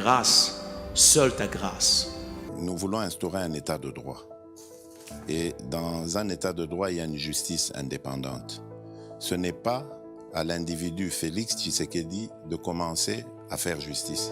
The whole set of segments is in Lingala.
grâce, seule ta grâce. Nous voulons instaurer un état de droit. Et dans un état de droit, il y a une justice indépendante. Ce n'est pas à l'individu Félix Tshisekedi de commencer à faire justice.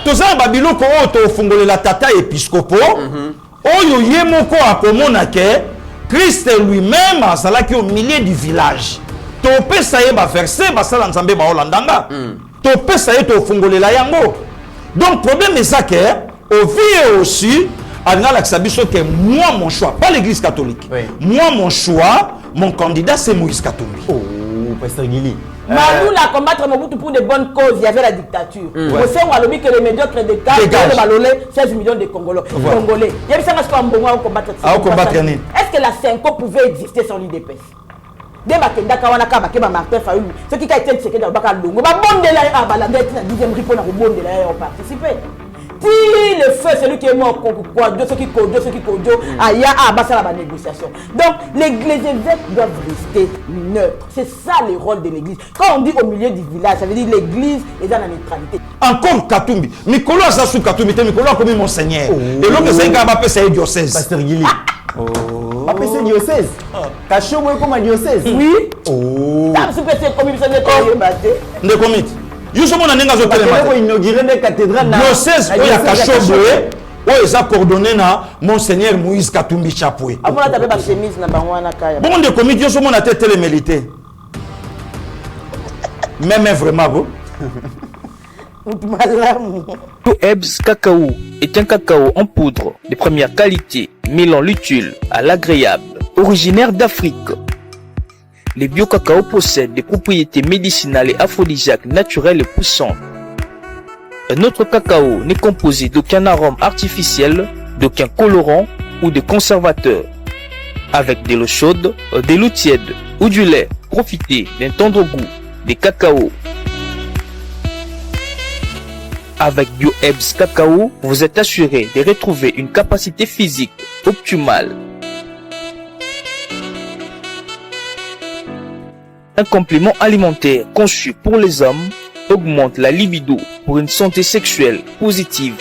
Tozana babiloko oto fungole la tata épiscopo oyo yemoko akomona ke Christ lui-même azalaki au milieu du village. Topesa ye ba verset basala nzambe ba olandanga. Topesa ye to fungole la yango. Donc problème est ça que au vie aussi angala kisabiso que moi mon choix pas l'église catholique. Oui. Moi mon choix, mon candidat c'est Moïse Katumbi. Oh, pasteur Guili. Malou l'a combattre Mobutu pour de bonnes causes, il y avait la dictature. Vous savez, on a dit que les médiocres d'État ont 16 millions de Congolais. Il y a ça qu'on combattre. Est-ce que la 5 ans pouvait exister sans l'IDPS? Dès que Martin Fayoulou, ce qui a été séqué dans le bac à Longo, la 10e ripo na bon de la participer. Si le feu, c'est lui qui est mort, ceux qui codent, il y a la négociation. Donc, les évêques doivent rester neutres. C'est ça le rôle de l'église. Quand on dit au milieu du village, ça veut dire l'église est dans la neutralité. Encore Katumbi. Mikolo a sous Katumbi, Mikolo a commis monseigneur. Et l'autre, c'est un gars qui c'est diocèse. Pasteur Guili. C'est diocèse. Cachot, moi, comme un diocèse. Oui. Oh. C'est comme il s'est dit. Justement, on a inauguré des cathédrales. Diocèse, il y a Kachoboé, où ils ont coordonné Monseigneur Moïse Katumbi Chapoué. Avant, on a pas chemise na bangwana kaya. Bon, de comité, justement, on a télé milité. Mais vraiment, bon. Ebs Cacao est un cacao en poudre de première qualité, mêlant l'utile à l'agréable, originaire d'Afrique. Les bio-cacao possèdent des propriétés médicinales et aphrodisiaques naturelles et puissantes. Un autre cacao n'est composé d'aucun arôme artificiel, d'aucun colorant ou de conservateur. Avec de l'eau chaude, de l'eau tiède ou du lait, profitez d'un tendre goût des cacao. Avec BioEbs Cacao, vous êtes assuré de retrouver une capacité physique optimale. Un complément alimentaire conçu pour les hommes augmente la libido pour une santé sexuelle positive.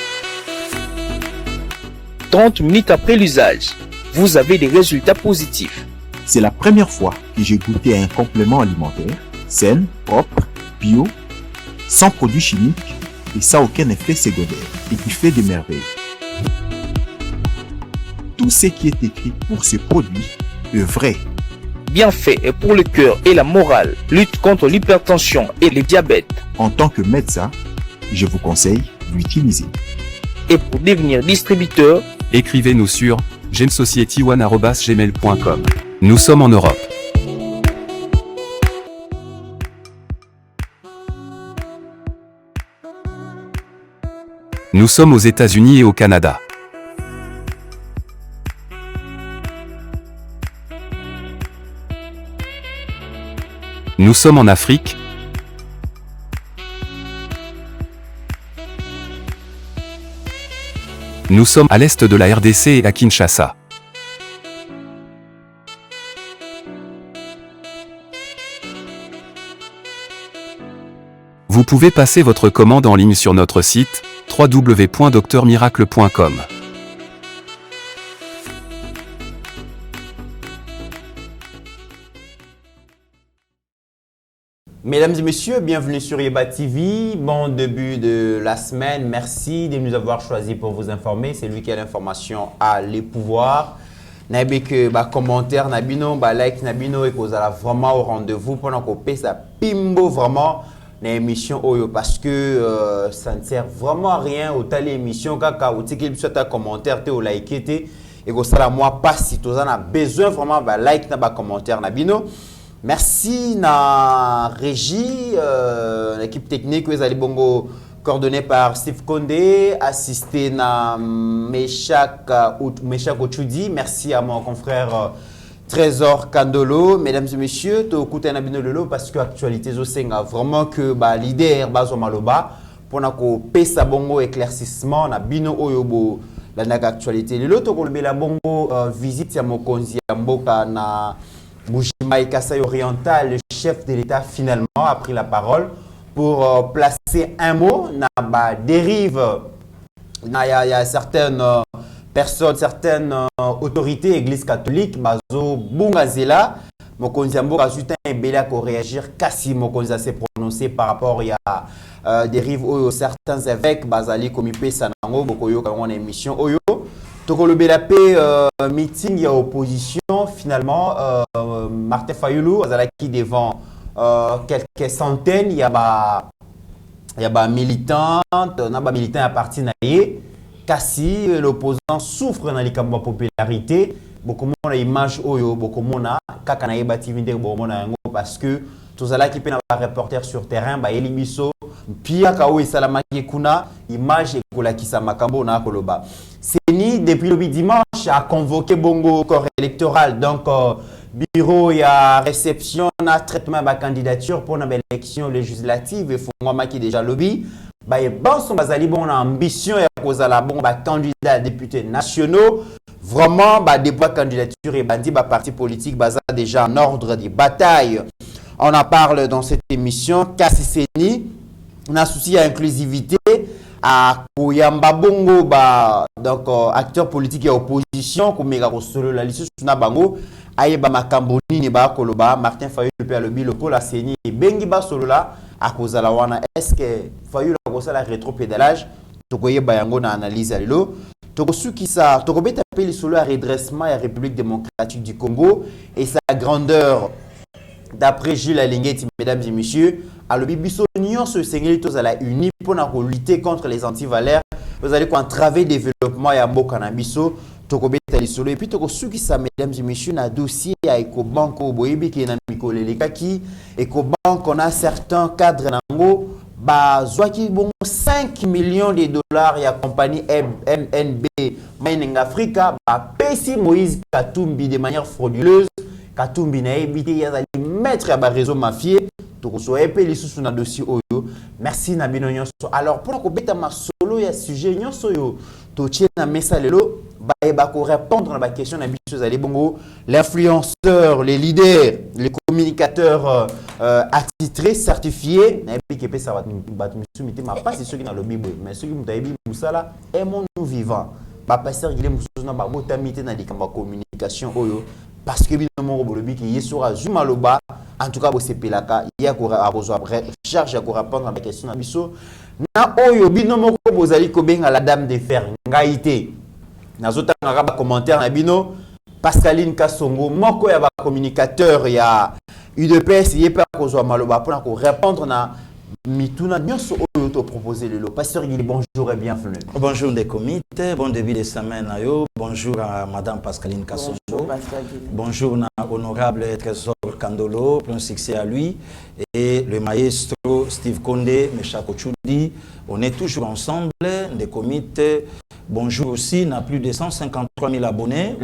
30 minutes après l'usage, vous avez des résultats positifs. C'est la première fois que j'ai goûté un complément alimentaire sain, propre, bio, sans produits chimiques et sans aucun effet secondaire et qui fait des merveilles. Tout ce qui est écrit pour ce produit est vrai. Bienfait est pour le cœur et la morale, lutte contre l'hypertension et le diabète. En tant que médecin, je vous conseille d'utiliser. Et pour devenir distributeur, écrivez-nous sur gemsociety1@gmail.com. Nous sommes en Europe. Nous sommes aux États-Unis et au Canada. Nous sommes en Afrique. Nous sommes à l'est de la RDC et à Kinshasa. Vous pouvez passer votre commande en ligne sur notre site www.docteurmiracle.com. Mesdames et messieurs, bienvenue sur Yeba TV. Bon début de la semaine. Merci de nous avoir choisis pour vous informer. C'est lui qui a l'information à les pouvoirs. N'abé que commentaire, n'abino, like, n'abino et qu'on a vraiment au rendez-vous pendant qu'on paie ça pimbo vraiment l'émission Oyo parce que ça ne sert vraiment à rien au telle émission kaka ou t'es qu'il soit ta commentaire t'es au like t'es et que ça la moi pas si tu as besoin vraiment bah like na ba commentaire na bino. Merci na régie l'équipe technique vous allez bongo coordonné par Steve Condé, assisté na Meshak Ochudi. Merci à mon confrère Trésor Kandolo. Mesdames et messieurs, tu écoutes un abino lolo parce que l'actualité a vraiment que bah leader bazo maloba pour na ko pesa bongo éclaircissement na bino oyobo la naga actualité lelo to ko la bongo visite ya mokonzi ya mboka na Bujimayi Kasai Oriental. Le chef de l'État finalement a pris la parole pour placer un mot na ba dérive. Il y a certaines personnes, certaines autorités, église catholique, bazo bungazela, mokonzi mboka suta ebela ko réagir kasi mokonzi s'est prononcé par rapport à dérive oyo certains évêques bazali komi pesa nango bokoyo ka on émission oyo tokolo bela pe meeting ya opposition finalement Martin Fayulu azalaki devant quelques centaines, il y a ba militants à partir naie. Kasi l'opposant souffre dans les campagnes de popularité. Beaucoup de image oyo, beaucoup de kaka na yeba TV parce que tous ceux qui peuvent reporter sur terrain, ba elibiso pia kawe salamaki kuna image et kola kisa makambo na koloba. Seni depuis le dimanche a convoqué bongo corps électoral donc bureau il y a réception na traitement de candidature pour une élection législative et fongoma qui déjà lobby ba e bon son bazali bon ambition ya kozala bon ba candidat député nationaux vraiment ba débat candidature et bandi ba parti politique baza déjà en ordre de bataille. On en parle dans cette émission. Kassiseni on a souci à inclusivité à Koyamba Bongo ba donc acteur politique et opposition comme mega solo la liste na bango ayeba makamboni ni ba koloba Martin Fayulu pe alobi loko la seni bengi ba solo la a kozala wana est-ce que Fayulu a kosala rétropédalage tokoyeba yango na analyse ya lelo tokosukisa tokobeta pe li solo à redressement ya République démocratique du Congo et sa grandeur d'après Jules Alingeti. Mesdames et messieurs, à l'obibiso nyonso sengeli tozala uni pour lutter contre les antivaleurs. Vous allez entraver le développement ya mboka na biso tokobeta lisolo et puis tokosukisa mesdames et messieurs na dossier ya Ecobank boyebi ki na mikolelekaki Ecobank on a certains cadres nango bazwaki bon 5 millions de dollars ya compagnie MNB Mining Africa ba pesi Moïse Katumbi de manière frauduleuse. Katumbi na ebité yazali maître ya ba réseau mafieux tokoso epé lisusu na dossier oyo. Merci na bino nyonso. Alors pour ko beta ma solo ya sujet nyonso yo to tie na mesa lelo ba ko répondre na ba question na biso zali bongo l'influenceur, les leaders, les communicateurs attitrés certifiés na epé ke ça va mite ma pas c'est ceux qui dans le bible mais ceux qui mutayebi musala est mon vivant. Ba pasteur Guilhem mususu na ba botamité na dikamba communication oyo parce que bien mon robolobi qui est sur Azumaloba en tout cas bo sepelaka ya ko akozwa charge ya ko répondre à la question na biso na oyo bino moko bozali ko benga la dame de fer ngaité nazota ngaka ba commentaire na bino Pascaline Kasongo moko ya ba communicateur ya UDPS yepa kozwa maloba pour ko répondre na mituna nyonso oyo to proposer lelo. Pasteur Guilhem, bonjour et bienvenue. Bonjour des comités, bon début de semaine à yo. Bonjour à madame Pascaline Kasongo. Bonjour à honorable Trésor Kandolo, plein succès à lui et le maestro Steve Condé, Meshak Ochudi. On est toujours ensemble des comités. Bonjour aussi, on a plus de 153 000 abonnés.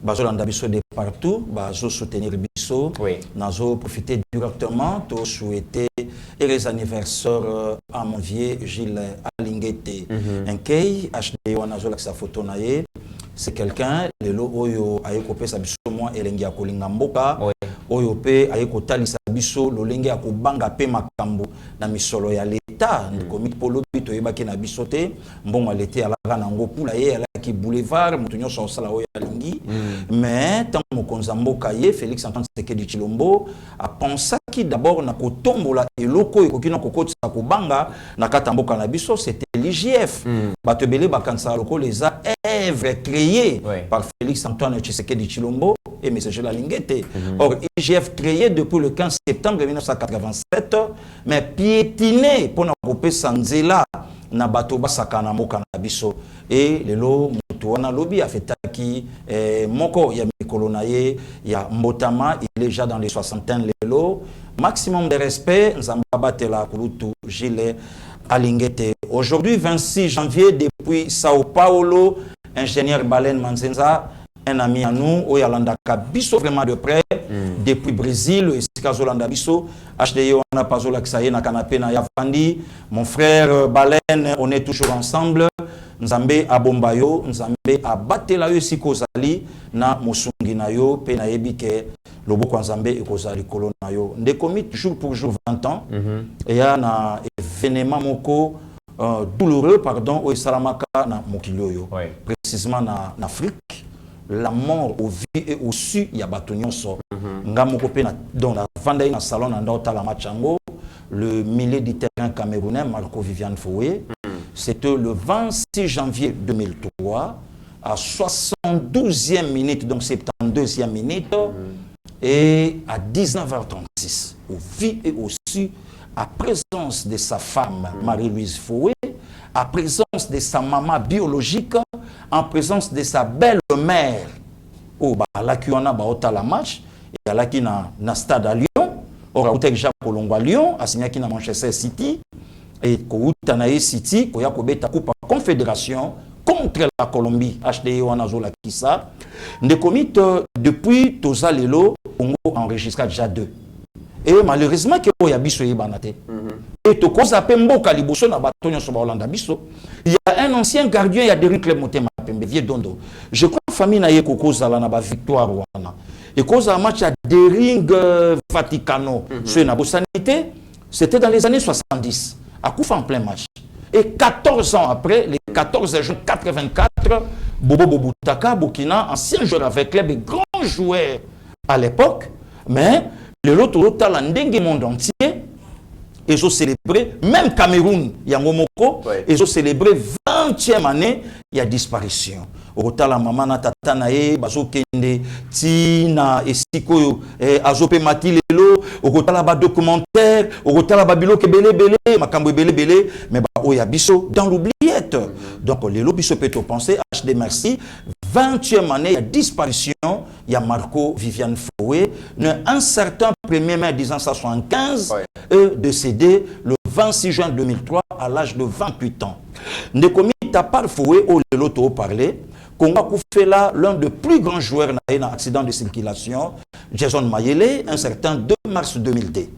Bazolanda biso de partout, bazo soutenir biso, nazo profiter directement, to souhaiter et les anniversaires à mon vieux Gilles Alingete. Nkei HD wanazo la sa photo nae, c'est quelqu'un le lo oyo ayeko pesa biso moi elengi ya kolinga mboka, oyo pe ayeko talisa biso lolengi ya kobanga pe makambo na misolo ya l'État, comique polo bito yebaki na biso te, mbongo l'été ala nango pula ye qui boulevard mutunyo son sala oya lingi mais tant mokonza mboka ye Félix Antoine Tshisekedi Tshilombo a pensé qui d'abord na kotombola eloko ekokina kokotisa kobanga na kata mboka na biso c'était l'IGF batebele bakansa loko les a œuvres créées par Félix Antoine Tshisekedi Tshilombo et M. Gilles Alingete. Or IGF créé depuis le 15 septembre 1987 mais piétiné pour na kopesa nzela na bato basaka na mboka na biso et lelo mutu moto wana lobi afetaki moko ya mikolo na ye ya mbotama, il est déjà dans les 60aines lelo. Maximum de respect, nzamba batela kulutu Gilles Alingete. Aujourd'hui 26 janvier depuis Sao Paulo, ingénieur Balen Manzenza, un ami à nous, Oyalanda Kabiso vraiment de près, depuis Brésil, Escazolanda Biso, HDI, on a pas la Ksaye, na canapé, na Yafandi, mon frère Balen, on est toujours ensemble, Nzambe Abombayo, Nzambe Abatela Yosikozali, na Mosungi na yo, pe na Ebike, Lobo Nzambe et Kozali Kolona yo. Ndekomi jour pour jour 20 ans, et y a na événement moko, douloureux, pardon, au Salamaka na Mokiloyo, précisément en Afrique. La mort au vie et au su, il y a bâtonnion sort. Dans la Vandaï, dans le salon, dans la Machango, le milieu du terrain camerounais, Marco Viviane Foué, c'était le 26 janvier 2003, à 72e minute, donc 72e minute, et à 19h36, au vie et au su, à présence de sa femme, Marie-Louise Foué, à présence de sa maman biologique, en présence de sa belle-mère, au là qui on a baota la match, et là qui na stade à Lyon, au Raoutek Japolongo à Lyon, à signé qui na Manchester City, et Koutanae City, Koya Kobeta Coupe Confédération contre la Colombie, HDI Wanazola Kissa, ne commit depuis Toza Lelo, Congo enregistré déjà 2. Et malheureusement, il y a biso banate. Et to cause apembo kaliboso na batonyo so Hollande biso. Il y a un ancien gardien, il y a Derrick Motema Pembe vieux dondo. Je crois famille na ye ko cause la na ba victoire wana. Et cause un match à Dering Vaticano. Ce na sanité, c'était dans les années 70, à Koufa en plein match. Et 14 ans après, les 14 juin 84, Bobo Bobutaka Burkina, ancien joueur avec club et grand joueur à l'époque, mais le lot à l'endingue monde entier, ils ont célébré, même Cameroun, Yangomoko, ils ont célébré 20e année, il y a disparition. Ota la maman na tata na ye bazo kende tina esiko azope mati lelo ota la ba documentaire ota la babilo ke belé makambo belé mais ba oya biso dans l'oubliette. Donc lelo biso peut penser HD merci 20e année il y a disparition, il y a Marco Viviane Foué, un certain 1er mai 1975 décédé le 26 juin 2003 à l'âge de 28 ans. Nekomi Tapar Foué au lelo to parler Congo a fait là l'un des plus grands joueurs dans un accident de circulation, Jason Mayele, un certain 2 mars 2002.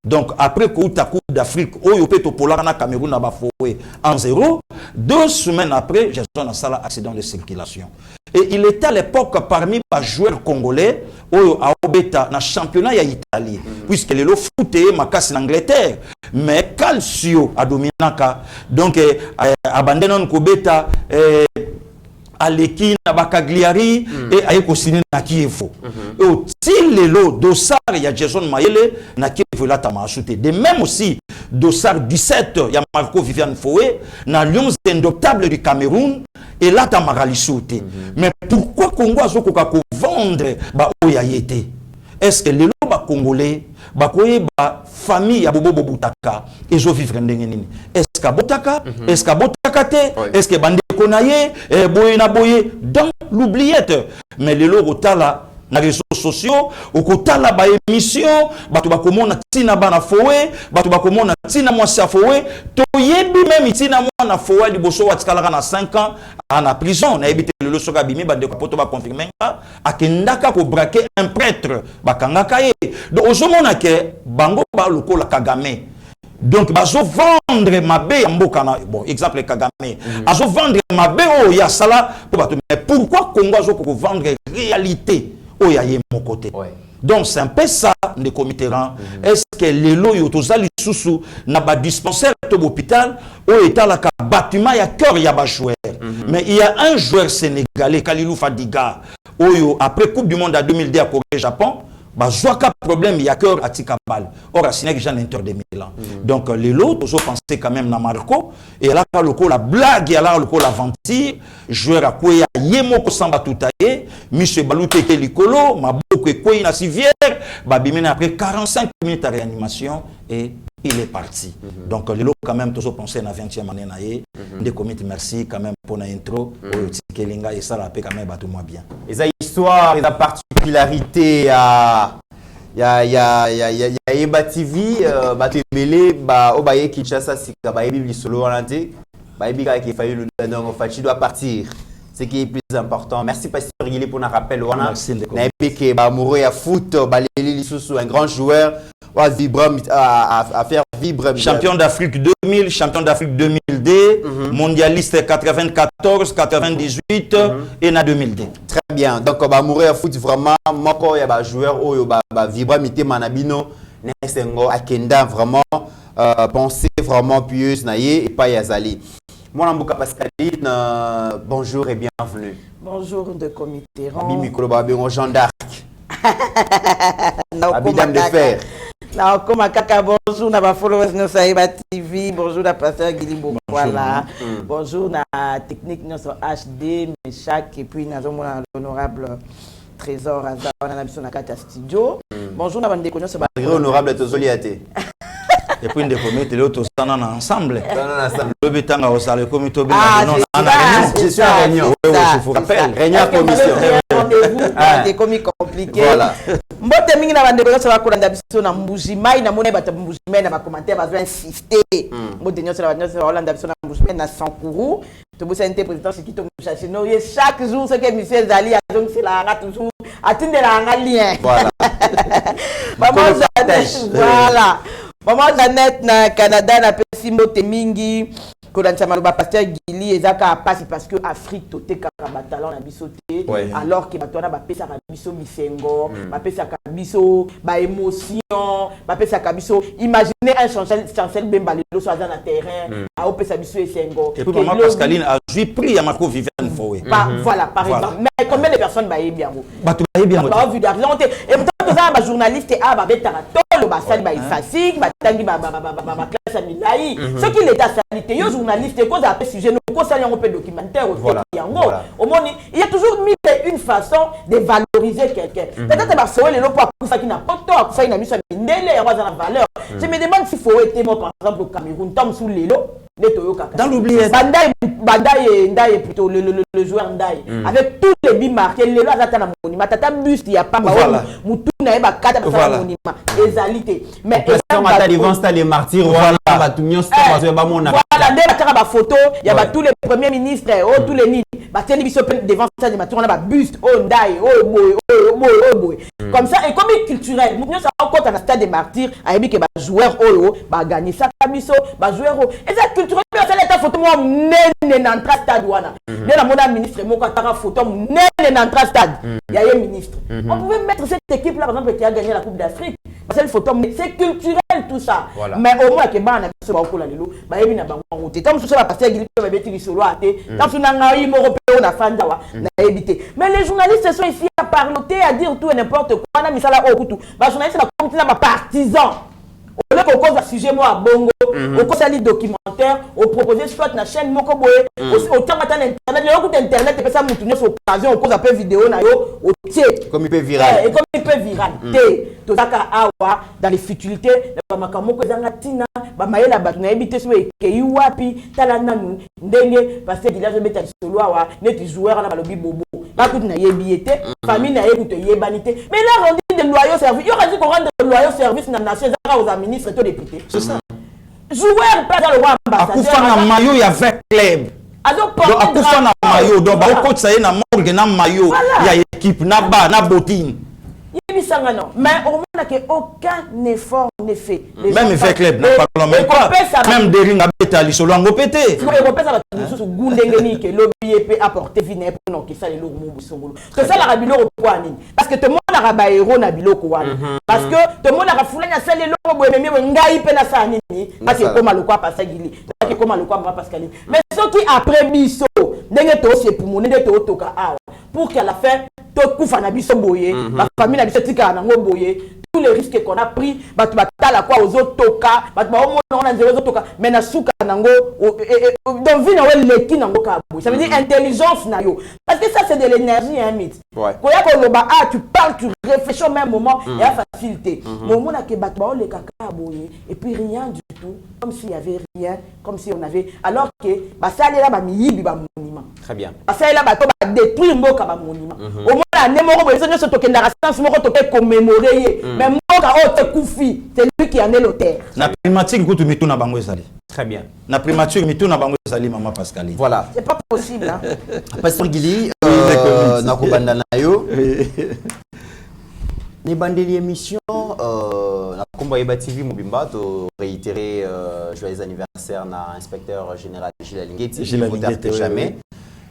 Donc après Kouta Coupe d'Afrique, Oyopeto Polarana Cameroun a bafoué en 0, 2 semaines après, Jason a fait l'accident de circulation. Et il était à l'époque parmi les joueurs congolais, Oyo a obéta dans le championnat d'Italie, puisque le foot est en Angleterre. Mais Calcio a dominé. Donc, abandonné Kobeta. Aleki na Bakagliari et ayeko signé na Kievo. Et au tilelo dossard il y a Jason Mayele na Kievo là tama acheté. De même aussi dossard 17 il y a Marco Viviane Foué na Lions indoptable du Cameroun et là tama ralisouté. Mais pourquoi Congo a sokoka ko vendre ba oyayete? Est-ce que les loba congolais ba koye ba famille ya Bobo Bobutaka et zo vivre ndenge nini? Est-ce que Botaka? Est-ce que Botaka te? Est-ce que bande konaye boye na boye dans l'oubliette? Mais les logo tala na réseaux sociaux okotala ba émission bato ba komona tina bana fowe bato ba komona tina mwasi fowe to yebi même tina mwana fowe liboso watikala na 5 ans en prison na ebité le soka bimi ba de poto ba confirmer akendaka ko braquer un prêtre bakangaka ye donc ozomona ke bango ba lokola Kagame. Donc, bazo vendre ma bé en bokana. Bon, exemple Kagame. Bazo vendre ma bé oh ya sala. Mais pourquoi Congo azo ko vendre réalité oh ya yé mon côté. Donc c'est un peu ça les comités. Est-ce que les lois yotozali susu na ba dispensaire to l'hôpital ou état la bâtiment ya cœur ya ba joueur. Mais il y a un joueur sénégalais Kalilou Fadiga oyo après Coupe du monde à 2002 à Corée Japon. Bah, soit problème, il y a cœur à Tikabal. Or, à Sénégal, j'ai l'Inter de Milan. Donc, les lots, ils ont pensé quand même à Marco. Et là, la blague, il y a là, l'aventure. Joueur à quoi il y a Yemoko Samba Toutaye, Michel Balouté Kelikolo, Maboko Koy na Civière, Babimene après 45 minutes de réanimation et il est parti. Donc, le quand même, toujours pensé à la 20e année, des comités, merci quand même pour l'intro, et ça la paix quand même, tout moi bien. Et ça, histoire, et la particularité à. Il y a Yeba TV, Obaye Kinshasa, Bible solo Hollande, Bible qui fait le doit partir. Ce qui est plus important. Merci Pasteur Guilé pour un rappel. Merci. Naïbeke Bamouro ya foot, Baléli Lissoussou, un grand joueur, à faire vibrer. Champion d'Afrique 2000, champion d'Afrique 2002, mondialiste 94, 98 et na 2002. Très bien. Donc Bamouro ya foot vraiment, moko ya ba joueur oyo ba vibrer mité manabino, nesengo akenda vraiment penser vraiment pieuse naïe et pas yazali. Moi, Mbouka Pascaline, bonjour et bienvenue. Bonjour de comité. Bibi Koloba, Jean d'Arc. Dame de fer. Bonjour, na followers de Yeba TV. Bonjour, na pasteur Guilimbo. Voilà. Bonjour, na technique sur HD, Meshak, et puis na l'honorable Trésor Azar, na mission na Kata Studio. Bonjour, na bande connaissance. Honorable Tozoliate. Et puis, nous sommes tous ensemble. Le bétanga au salé comme tout bien. Je suis en réunion. Je vous rappelle. Réunion à commission. Rendez-vous. Des commis compliqués. Voilà. Mbote mingi na bande connaissance va kolanda biso na mbujimai na mona bata mbujimai na ba commentaire va insister. Mbote nyonso na bande va kolanda biso na mbujimai na Sankuru. To bosa interprétant c'est qui to chercher no chaque jour ce que monsieur Zali a donc c'est la toujours atteindre la lien. Voilà. Voilà. Maman Zanette na Canada na pesi mbote mingi kolancha maloba pasteur Gili ezaka passe parce que Afrique toté kaka talent na biso té alors que batona ba pesa ka biso misengo ba pesa ka biso ba émotion ba pesa ka biso imaginez un chancel Bemba le so dans le terrain a pesa biso esengo et puis maman Pascaline a joué prix à Marco Viviane Foé. Voilà par exemple mais combien de personnes ba bien ba bien ba vu d'argent et pourtant ça ba journaliste a ba betara tolo ba sali ba ifasik ba tangi ba classe amilai ce qui l'état sanité yo journaliste cause après sujet nous cause ça un peu documentaire au monde il y a toujours mis une façon de valoriser quelqu'un peut-être ba sowe le pour ça qui n'a pas tort ça il a mis ça ndele ya la valeur je me demande s'il faut être moi par exemple au Cameroun tom sous lelo dans l'oubliette Ndaye plutôt le joueur Ndaye avec tous les billes marqués lelo azata na monument tata buste ya pas mutu na ba kata ba monument ezalité mais on a devant ça les martyrs voilà ba tunyo sto ba mona voilà ndé ba ba photo ya ba tous les premiers ministres tous les nid ba teli biso devant ça des martyrs on a ba buste Ndaye boy comme ça et comme culturel nous ça encore dans stade des martyrs ayebi que ba joueur oyo ba gagner ça biso ba joueur et ça culturel ça l'état photo moi nene na stade wana bien la mona ministre moko ataka photo nene na stade il y a un ministre on pouvait mettre cette équipe là par exemple qui a gagné la Coupe d'Afrique parce que le photo c'est culturel tout ça mais au moins que bana biso ba ko la lelo ba yebi na bango route comme ça va passer gili ba beti solo até tant que na ngai mo européen na fandawa na éviter mais les journalistes sont ici à parloter à dire tout et n'importe quoi na misala o kutu ba journaliste ba comme na ba partisan au lieu qu'on cause un sujet moi à bongo au cause un documentaire au proposer soit na chaîne moko boye au temps matin internet le coup internet et ça moutonner sur occasion au cause un peu vidéo na yo au tiers comme il peut viral et comme il peut viral té to zaka awa dans les futilités ba makamoko zanga tina ba mayela batu na ebité so ekei wapi tala nanu ndenge parce que village beta solo awa net joueur na balobi bobo ba kutu na yebiete famille na écoute yebanité mais là on dit de loyaux service yo dit qu'on rendre de loyaux service na nation zaka aux ministres et aux députés c'est ça joueur pas dans le roi ambassadeur akufa na mayo ya 20 club donc akufa na mayo donc ba coach ça y na morgue na mayo ya équipe na ba na botine mais au moment que aucun effort n'est fait même effet club n'a pas même pas même des rings à bêta li solo ngo pété si on repère ça va sous gundengeni que lobby peut apporter vine pour non que ça les lourds mo songolo que ça la rabilo pour nini parce que tout le monde a raba héros na biloko wana parce que tout le monde a fulanya ça les lourds bo même ngai pe na ça nini parce que comme aloko passer gili parce que comme aloko ma Pascaline mais ceux qui après biso ndenge to c'est pour monner de to toka awa pour qu'à la fin to kufa na biso boye ba famille na biso tika na ngo boye tous les risques qu'on a pris batu batala kwa ozotoka batu ba omona na nzela ozotoka mais na suka nango donc vie na we leki nango ka boye ça veut dire intelligence na yo parce que ça c'est de l'énergie hein mythe koya ko loba tu parles tu réfléchis au même moment et à facilité mais omona ke batu ba oleka ka boye et puis rien du tout comme s'il y avait rien comme si on avait alors que ba sali la ba miyibi ba monument très bien ba sali la ba to ba détruire mboka ba monument omona ne moko boye so tokenda restance moko toke commémorer mais mboka o te kufi c'est lui qui en est l'auteur na primatique kutu mitu na bango ezali très bien na primature mitu na bango ezali maman Pascaline voilà c'est pas possible hein Pasteur Gili na kobanda na yo ni bandeli émission na komba Yeba TV Mobimba to réitérer joyeux anniversaire na inspecteur général Gilles Lingeti jamais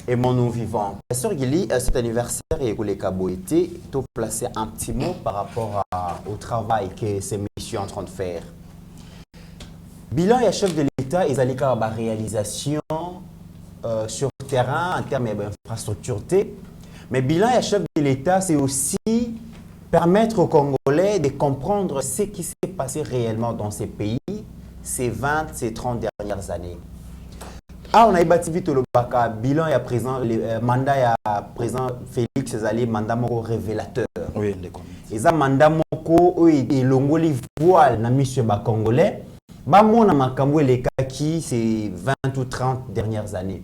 et mon nous vivant. Pasteur Gili, cet anniversaire et les Kaboété, tu placer un petit mot par rapport au travail que ces messieurs sont en train de faire. Bilan et chef de l'État, ils allaient faire la réalisation sur le terrain en termes d'infrastructure. Mais bilan et chef de l'État, c'est aussi permettre aux Congolais de comprendre ce qui s'est passé réellement dans ces pays ces 20, ces 30 dernières années. Ah, on a bâti vite le baka bilan et à présent le mandat et à présent Félix Ezali mandat moko révélateur. Oui, d'accord. Et ça mandat moko et longoli voile na mission ba congolais. Ba mona makambo les kaki ces 20 ou 30 dernières années.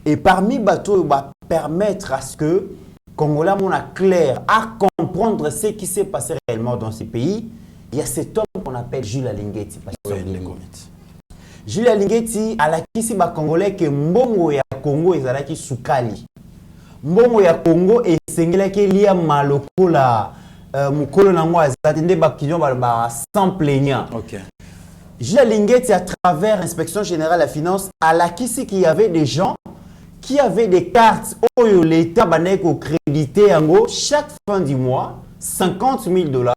Et parmi bateau va permettre à ce que Congolais mona clair à comprendre ce qui s'est passé réellement dans ces pays. Il y a cet homme qu'on appelle Jules Lingeti. Jules Lingeti a la kisi ba congolais que mbongo ya Congo ezalaki sukali. Mbongo ya Congo esengelaki lia malokola mukolo nango azatende ba kinyo ba sans plaignant. OK. Jules Lingeti à travers l'inspection générale de la finance a la kisi qu'il y avait des gens qui avaient des cartes oyo l'état baneko crédité yango chaque fin du mois $50,000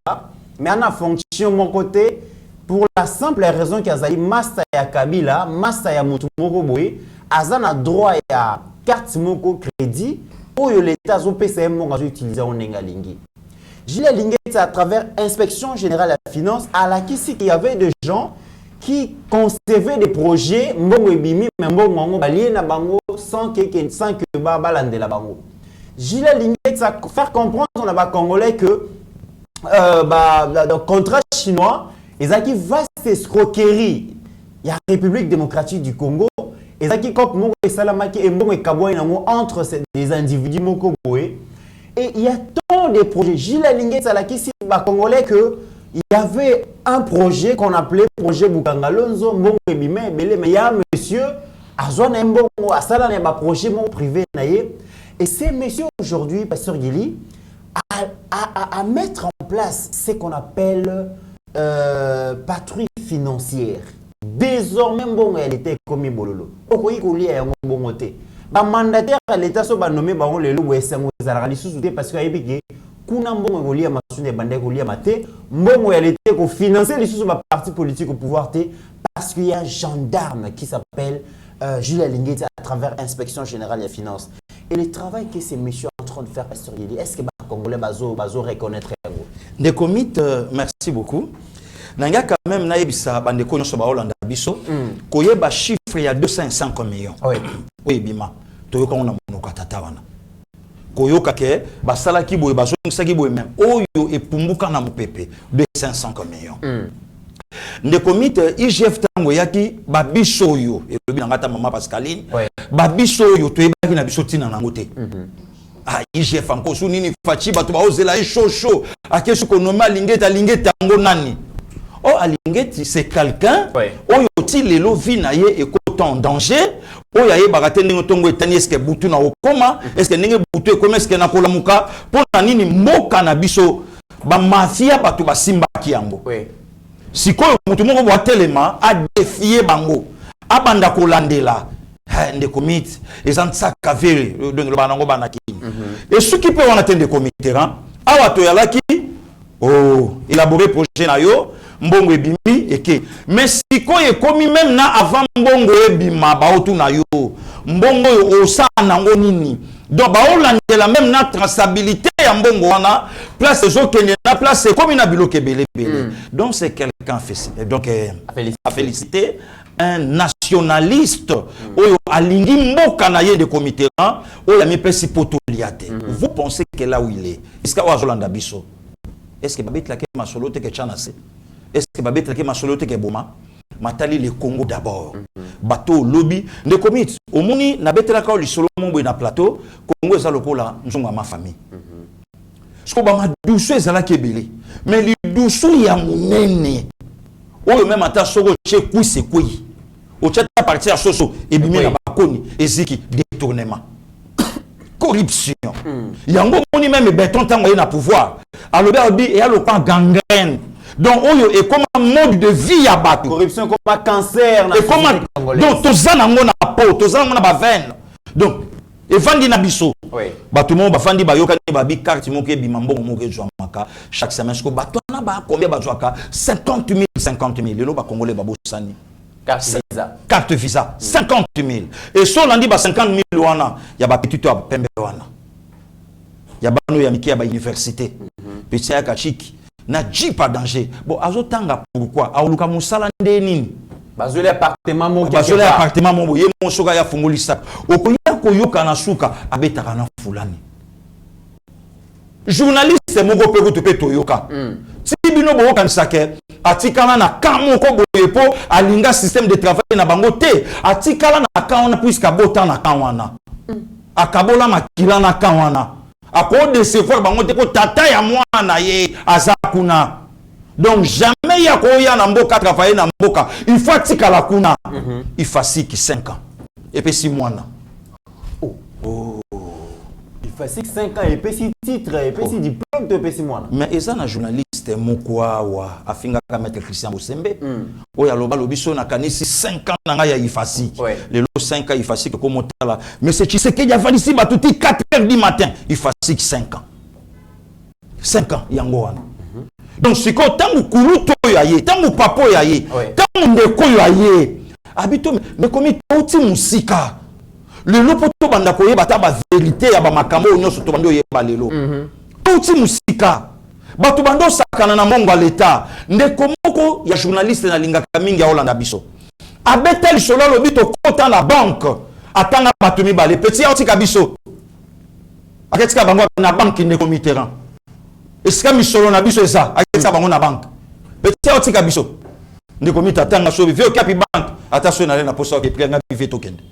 mais en fonction mon côté pour la simple raison qu'il y a Masta ya Kabila, Masta ya Mutumoko Boye, azana droit ya carte moko crédit, où l'État zo PCM moko utiliser en Nengalingi. Gilles Lingeti à travers inspection générale de la finance à la kisi qu'il y avait des gens qui concevaient des projets mbongo ebimi mais mbongo balié na bango sans que ba balande la bango. Gilles Lingeti à faire comprendre on a congolais que le contrat chinois et ça qui vaste escroquerie il y a République démocratique du Congo et ça qui comme mongo et salamaki et mongo et kaboy entre des individus moko boé et il y a tant de projets Gilles Lingeti à la qui si ba congolais que il y avait un projet qu'on appelait projet Bukangalonzo mongo et bimé belé mais il y a monsieur azona mbongo asala na ba projet mon privé naie et ces messieurs aujourd'hui pasteur Gili à mettre en place ce qu'on appelle patrouille financière. Désormais, bon, elle était comme bololo. Okoyi koli ya bon côté. Ba mandataire l'État so ba nommé ba on le loup esango ezalaka sous parce que ayebiki kuna mbongo koli ya masune bande koli ya mate mbongo elle était ko financer les sous ba parti politique au pouvoir té parce qu'il y a un gendarme qui s'appelle Jules Lingeti à travers inspection générale des finances. Et le travail que ces messieurs sont en train de faire pasteur Yeli, est-ce que les Congolais bazo reconnaître des comités merci beaucoup. Nanga quand même na yebisa bande ko nyonso ba Hollande biso koyeba chiffre il y a 250 millions. Oui. Oui bima. Toyoka on a monoko tata wana. Koyoka ke basala ki boye bazo ngisaki boye même oyo epumbuka na mopepe 250 millions. Nde komite IGF tango yaki babiso yo elobi na ngata maman Pascaline babiso yo toyebaki na biso tina na ngote. Ah IGF anko su nini fachi bato ba ozela chaud akesu konoma lingeta tango nani. Oh Lingeti c'est quelqu'un oyo ti lelo vi na ye ekota en danger oyo aye bagate ndenge tongo etani eske butu na okoma eske ndenge butu ekoma eske na kolamuka pona nini moka na biso ba mafia bato basimbaki yango. Sikoyo mutu moko bwa telema a défier bango abanda kolandela nde komite ezantsa kavere donc le banango banaki et ce qui peut on atteindre comité ran awa to yalaki élaborer projet na yo mbongo ebimi eke mais sikoyo ekomi même na avant mbongo ebima ba otu na yo mbongo yo osana ngo nini Donc baolandela même na traçabilité ya mbongo wana place ezokende na place comme na biloke belé. Donc c'est quelqu'un fait donc à féliciter un nationaliste oyo alingi mboka na ye de comité oyo ya mipesi potoliate. Vous pensez que là où il est que wazolanda biso est-ce que babetla ke masolo te ke chanase est-ce que babetla ke masolo te ke boma matali le Congo d'abord bateau lobby de commit au moni na betela ka lisolo mombo na plateau Congo eza lokola nzonga ma famille ce ko ba ma douce ezala kebele mais li douce ya munene oyo même ata soko che kwise kwi o chata partir à soso et bimi na bakoni eziki détournement corruption yango moni même béton tango na pouvoir aloba obi et alo pas gangrène. Donc, il y a comme un mode de vie à battre. Corruption comme un cancer. Et comment donc, tout ça, on a peau, tout ça, on a veine. Donc, et Vandi Nabiso. Oui. Tout le monde, Vandi Bayoka, Babi, carte, Moké, Bimambo, Moké, Jouamaka. Chaque semaine, on a combien de 50 000, 50 000. Le Congolais, Babou Sani. Carte visa. Carte visa, 50 000. Et sur l'andi, 50 000, il y a des petits toits, Pembe, il y a des gens qui ont université. Petit Akachik. Na jeep pas danger. Bon, azotanga pourquoi? Auluka musala ndeni. Bazole appartement mo bazole appartement mo ye mo soka ya fungoli sak. Okoya koyoka na suka abetaka na fulani. Journaliste moko pe ko to yoka. Ti bino bo kanisake atikala na kamo ko boyepo alinga système de travail na bango te. Atikala na kawana puisque bota na kawana. Akabola makila na kawana. À cause de ces fois, tata ya mwana ye azakuna. Donc jamais ya koya na mboka travailler na mboka. Il faut tika la kuna. Il faut 5 ans. Et puis 6 mois. Oh. Il faut 5 ans et puis 6 titres et puis 6 diplômes et puis 6 mois. Mais eza na journaliste mokwa wa afinga ka maître Christian Bosembe. Oya loba lobiso na kanisi 5 ans na ya ifasi. Les 5 ans ifasi que comme là. Mais c'est tu sais qu'il y a fallu ici batuti 4h du matin. Il faut 5 ans. 5 ans yango wana. Donc c'est quand tangu kuluto yaye, tangu papo yaye, tangu ndeko yaye. Habito mais comme touti musika. Le lopoto banda koye bata ba vérité ya ba makambo nyonso to bando yeba lelo. Touti musika. Batu bando sakana na mongo l'état. Ndeko moko ya journaliste na lingaka mingi ya Holanda biso. Abetel solo lo bito kota la banque. Atanga batu mibale petit otika biso. Aketika bango na banque ndeko Mitterrand. Est-ce que misolo na biso eza aketika bango na banque. Petit otika biso. Ndeko Mitterrand tanga so vio kapi banque attention na poso ke prenga bive tokende.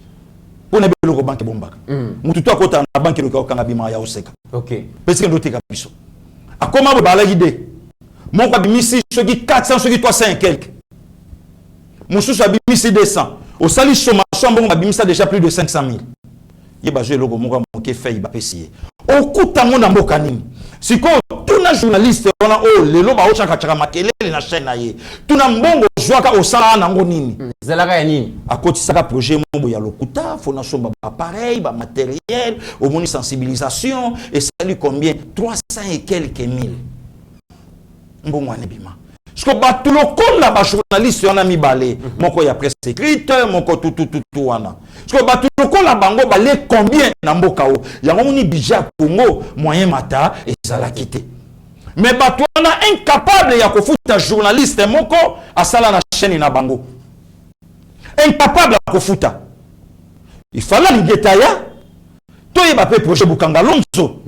Pona belo ko banque bombaka. Mutu to kota na banque lo kanga bima ya oseka. OK. Petit ndotika biso. A comment vous parlez d'idée? Mon quoi bimisi ceux qui 400 ceux qui 300 et quelques. Mon sous a bimisi 200. Au salut sommation bon bimisa déjà plus de 500 000. Il va jouer logo mon qui fait il va payer. Au coup tango na mboka nini. Si ko tout na journaliste on a oh le loba o chaka chaka makele na chaîne na ye. Tout na mbongo zwaka o sala na ngo nini. Zelaka ya nini? A côté ça projet mombo ya lokuta, faut na somba appareil, ba matériel, au moni sensibilisation et ça lui combien 300 et quelques mille. Mbongo anebima. Parce que ba tout le kon la ba journaliste on a mi balé. Moko ya presse écrite, moko tout wana. Parce que ba tout le kon la bango balé combien na mboka o. Yango moni budget Congo moyen mata et ça l'a quitté. Mais ba tu on a incapable ya ko futa journaliste moko a sala na chaîne na bango. Incapable à kofuta. Il fallait l'ingétaya. Toi y bape projet Bukanga Lonzo.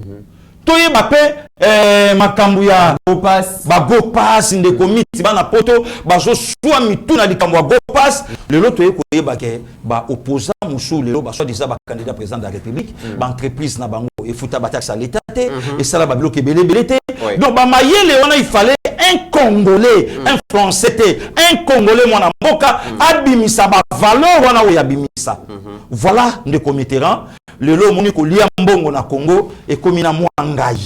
Toi y bape makambuya go pass. Ba go pass inde komiti bana poto bazo soit mituna likambo go pass. Le lot toi y bake ba opposant musu le ba soit déjà ba candidat président de la République, ba entreprise na bango et futa ba taxe à l'état et ça la ba bloquer belé. Donc ba mayele on a il fallait un Congolais, un Français, un Congolais mon amboka abimisa ba valeur wana o abimisa. Voilà de committerant le lo moni ko lia mbongo na Congo et komina mwangai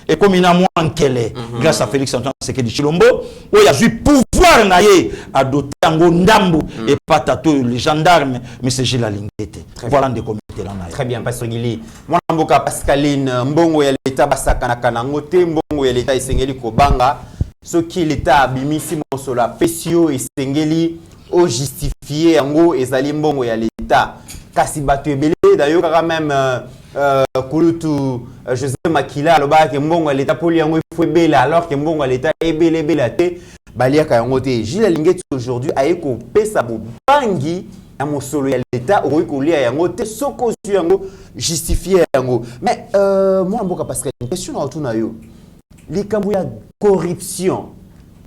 et komina mwankele grâce à Félix Antoine Tshisekedi Tshilombo o ya zui pouvoir na ye a doté ngo ndambu et pas tato les gendarmes mais c'est Gilles Lingete. Voilà de committerant na. Très bien Pasteur Gili. Mwana mboka Pascaline mbongo ya l'état basakana kana ngote mbongo ya l'état isengeli ko banga ce qui l'état abimisi mosolo pesio esengeli o justifier yango ezali mbongo ya l'état kasi bato ebele d'ailleurs quand même Kulutu José Makila aloba ke mbongo l'état poli yango il faut bela alors que mbongo l'état ebele te balia ka yango te Gilles Lingeti aujourd'hui a eko pesa bobangi na mosolo ya l'état okoki kolia yango te soko zu yango justifier yango mais moi mboka parce que une question na otuna yo likambo ya corruption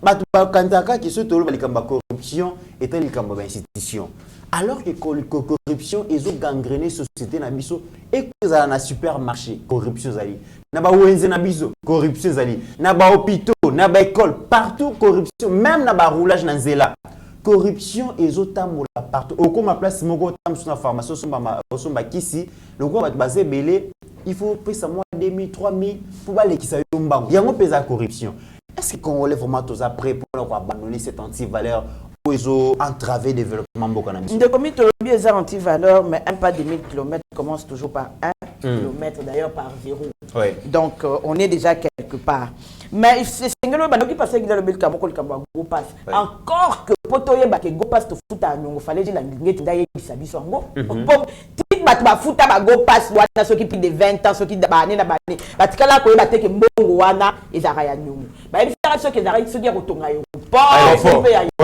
bato bakantaka ki so tolo likambo corruption est likambo ba institution alors que corruption ezo gangrener société na biso et que ça na supermarché corruption zali na ba wenze na biso corruption zali na ba hôpitaux na ba école partout corruption même na ba roulage na nzela corruption ezo tambola partout au ma place moko tam sur la pharmacie somba kisi le gros va baser belé il faut payer ça moi 2000 3000 pour ba lekisa yo mbango yango pesa corruption est-ce qu'on relève vraiment tous après pour abandonner cette anti-valeur pour entraver le développement bokanami de commis tolobi les anti-valeurs mais un pas de 1000 km commence toujours par 1 kilomètre d'ailleurs par 0 donc on est déjà quelque part mais c'est ngelo banoki passer dans le bilka moko likambo go pass encore que potoye ba ke go pass to futa nyongo fallait dire la ngeti ndaye bisabiso ngo tit bat ba futa ba go pass wana soki plus de 20 ans soki bane na bane batikala ko ba teke mbongo wana ezaka ya nyongo ba ifara soki ezaka soki ko tonga yo pas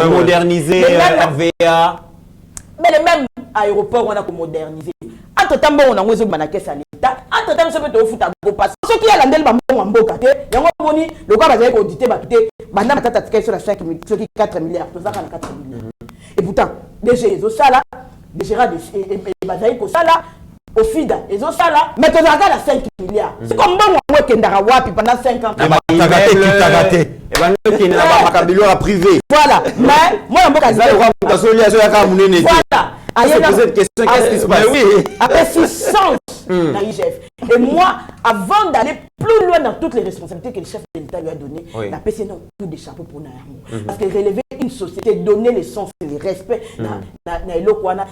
moderniser RVA mais le même aéroport on a moderniser entre temps bon on a ngozo bana kesa l'état entre temps soki to futa go pass soki ya landel ba mbongo mboka te yango moni le quoi bazali ko auditer ba te bana matata tika sur la 5 soki 4 milliards to zaka na 4 milliards et pourtant déjà les sala déjà et bazali ko sala au FIDA et sala mais to zaka la 5 milliards c'est comme bon on kendara wapi pendant 5 ans tagate et ben nous qui na ba makabilo à privé voilà mais moi mboka zali ko tasoli aso ya ka munene voilà se poser cette question qu'est-ce qui se passe après 600 dans l'IGF et moi avant d'aller plus loin dans toutes les responsabilités que le chef de l'État lui a donné la PC n'a tout des chapeaux pour Nayamo parce que relever une société donner les sens et le respect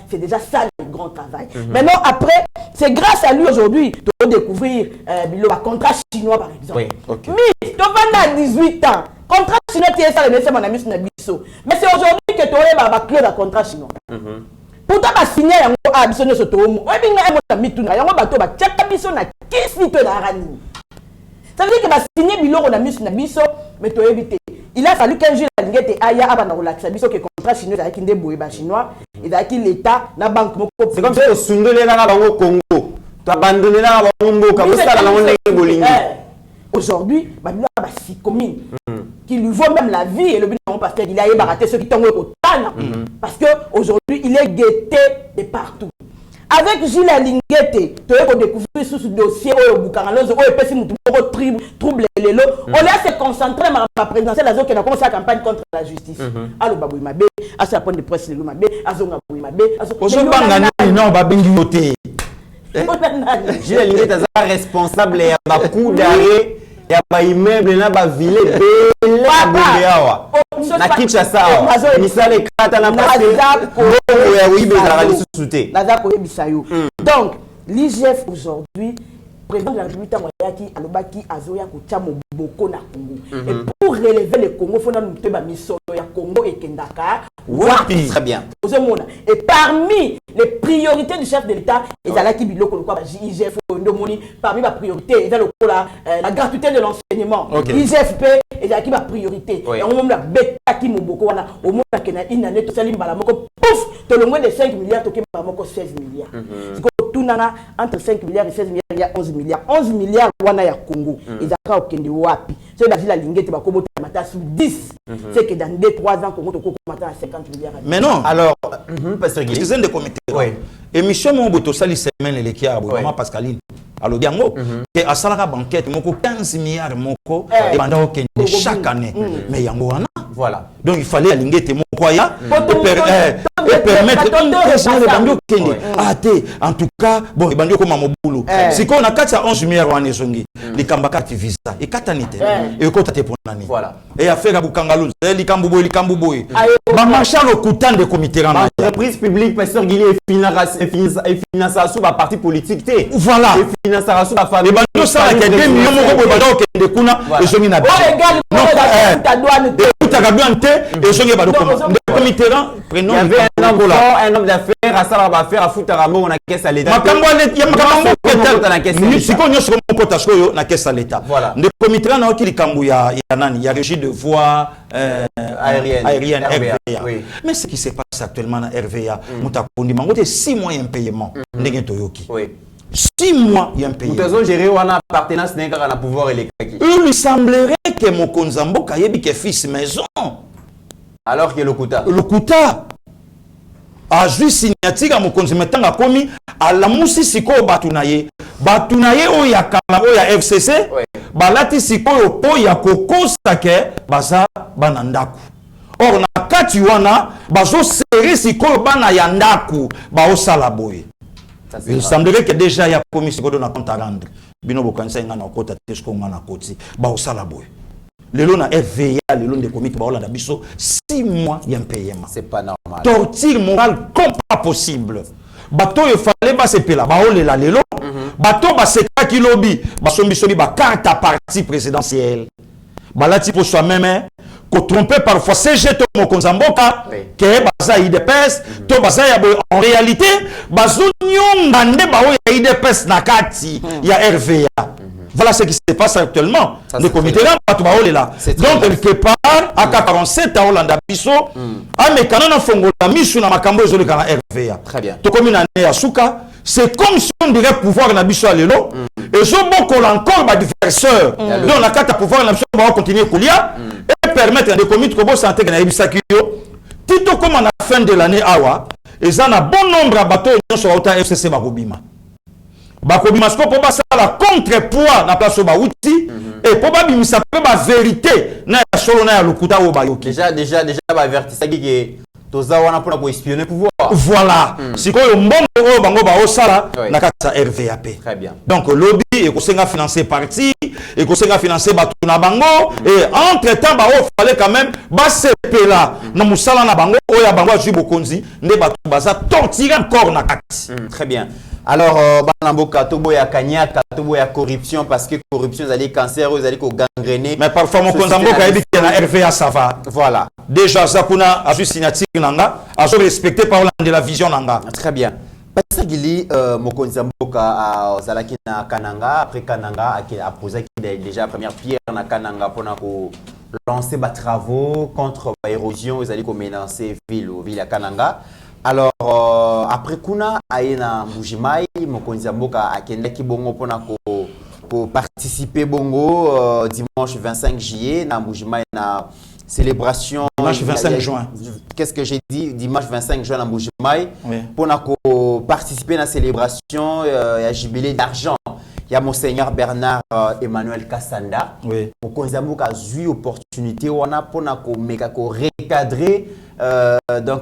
c'est déjà ça le grand travail maintenant après c'est grâce à lui aujourd'hui de découvrir le contrat chinois par exemple mais tu vas à 18 ans contrat chinois tu es ça le mon ami Nabiso mais c'est aujourd'hui que tu as clé de contrat chinois pourtant ba signer yango a biso ne sotomo obi nga emota mituna yango bato ba tchaka biso na kisi to na rani ça veut dire que ba signer biloko na miso na biso mais to éviter il a fallu qu'un jour la ngete aya abana relaxa biso que contrat chinois avec ndé boye ba chinois et avec l'état na banque moko c'est comme ça osundele na bango Congo to abandonner na bango mboka bosala na ngone bolingi aujourd'hui ba si commune qui lui vaut même la vie et le but parce qu'il a baraté ceux qui t'ont au parce que aujourd'hui il est guetté de partout avec Gilles Lingete tu as découvert ce dossier au Bukangalozo au pesi mutu trouble lelo on a se concentrer ma présidentielle la zone qui a commencé la campagne contre la justice allo babou mabe à ce point de presse le mabe azonga babou mabe ozo bangana non ba bengi yote Gilles Lingete est responsable ya ba coup d'arrêt ya ba immeuble na ba ville bela bombeawa na Kinshasa misale kata na passé ya wibe za rali souté naza ko yebisayo donc l'IGF aujourd'hui président de la République Moyaki alobaki azoya ko tia moboko na Congo et pour relever le Congo faut na muté ba misolo ya Congo et Kendaka wapi très bien et parmi les priorités du chef de l'État ezalaki biloko lokwa ba IGF ndomoni parmi ba priorité ezala lokola la gratuité de l'enseignement IGFP ezalaki ba priorité et on la betaki moboko wana au moins que na une année to sali mbala moko pouf to longwe de 5 milliards to ke mbala moko 16 milliards tunanga entre 5 milliards et 16 milliards il y a 11 milliards wana ya Congo ezaka okende wapi c'est la ville Lingete ba komota mata sur 10 c'est que dans 2-3 ans Congo to komata à 50 milliards mais non alors pasteur Guy c'est un des comités émission mon boto sali semaine les qui a vraiment Pascaline alors biango et à salaka banquette moko 15 milliards moko et pendant okende chaque année mais yango wana voilà donc il fallait Lingete moko ya et permettre de bandio kende en tout cas bon et bandio comme mobulu si qu'on a 411 milliards wana zongi likamba carte visa et katanite et ko tate ponani voilà et affaire Bukangalo likambo boy ba marchand au coutant de comité rama entreprise publique pasteur Guy finance sous ba parti politique té voilà et finance sous ba famille et bandio ça que 2 millions moko boy bado kende kuna et zongi na non ta douane et zongi bado Mitterrand, prenons il y avait un homme fort, un homme d'affaires, à ça va faire à foutre à Ramon na caisse à l'État. Makambo siko nyonso mokota sikoyo na caisse à l'État. Voilà. Ndeko Mitterrand na okili kambu ya nani, ya régie de voix aérienne RVA. Oui. Mais ce qui se passe actuellement na RVA, mutakundi mangote 6 mois d'impayement. Ndenge toyoki. Oui. 6 mois d'impayement. Nous avons géré on a appartenance n'est qu'à la pouvoir électrique. Il lui semblerait que Mokonza Mboka yebi que fils maison. Alors que le Kouta. Le Kouta a juste signature à Mokonzi metanga komi à la musi siko batunaye o ya kala o ya FCC balati siko po ya kokosa ke baza banandaku. Or na kati wana bazo serrer siko bana ya ndaku ba osala boye. Il semblerait que déjà ya komi siko na compte à rendre. Bino bokanisa ngana kota tesko ngana koti ba osala boye. Le long à FVA, le long des comités, bah, on a 6 mois d'impayement. C'est pas normal. Torture morale comme pas possible. Bateau, il fallait pas se payer là. Bah, on est là, le long. Bateau, bah, c'est quoi qui lobby? Bah, son bisoli, bah, carte à parti présidentielle. Bah, là, tu peux soi-même, qu'on trompe parfois, c'est jeté mon Konzamboka, que bah, IDPS, to bah, en réalité, bah, zonion, bande, bah, IDPS, nakati, il y a RVA. Voilà ce qui se passe actuellement. Le comité là, donc quelque part, à 47 ans, Hollanda Bisso, à Mekana Fongola, Michou na Makambo Zoli Kana RVA. Très bien. To comme une année à Souka, c'est comme si on dirait pouvoir na Bisso à l'élo, et je beaucoup encore ma diverseur. Donc la carte à pouvoir na Bisso va continuer à couler et permettre à des comités de santé na Ibisakio. Tito comme à la fin de l'année Awa, et ça a bon nombre de bateaux sur la FCC Barobima. Bakobima sko pour passer la contrepoids na place ba outil et probablement ça peut ba vérité na solo na lokuta o ba yoki. Déjà ba avertisa que toza wana pour espionner pouvoir. Voilà. Siko yo mbongo bango ba osala na kata RVAP. Très bien. Donc lobby et ko senga financer parti et ko senga financer batu na bango et entre temps ba o fallait quand même ba sepela na musala na bango o ya bango ju bokonzi nde batu baza torturer encore na kati. Très bien. Alors, Balamboka, Tobo ya Kanyaka, Tobo ya corruption, parce que corruption, vous allez cancer, vous allez gangréner. Mais parfois, mon Konzamboka, il y a la RVA, ça va. Voilà. Déjà, Zakuna a juste signature Nanga, a respecté par de la vision Nanga. Très bien. Parce qu'il mon Konzamboka a Zalaki na Kananga, après Kananga, a posé déjà la première pierre na Kananga pour lancer des travaux contre l'érosion, vous allez menacer ville à Kananga. Alors, après Kuna, Aïna Mujimai, Mokonzi Mboka a Kendeki Bongo pour participer Bongo dimanche 25 juillet, na Mujimai na célébration. Dimanche 25 juin. Qu'est-ce que j'ai dit? Dimanche 25 juin na Mujimai, pour participer à la célébration, il y a jubilé d'argent. Il y a Monseigneur Bernard Emmanuel Kassanda. Oui. Mokonzi Mboka a eu l'opportunité pour recadrer donc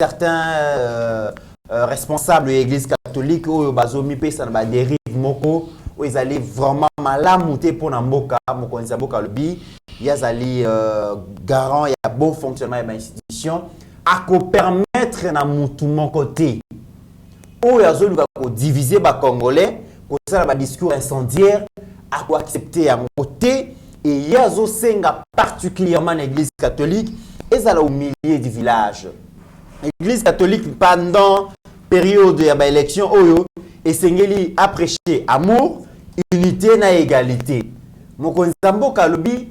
certains responsables de l'église catholique où ils dérive moko où ils allaient vraiment malamouter pour Mboka Mokonzi Mboka lobby il y a garant il y a bon fonctionnement de l'institution à permettre na mon côté où il y a diviser les Congolais pour ça le discours incendiaire à accepter à côté et il y a particulièrement l'église catholique et ça au milieu du village. L'église catholique pendant la période de l'élection et Sengeli a prêché amour, unité et égalité. Mokonzi Mboka lobi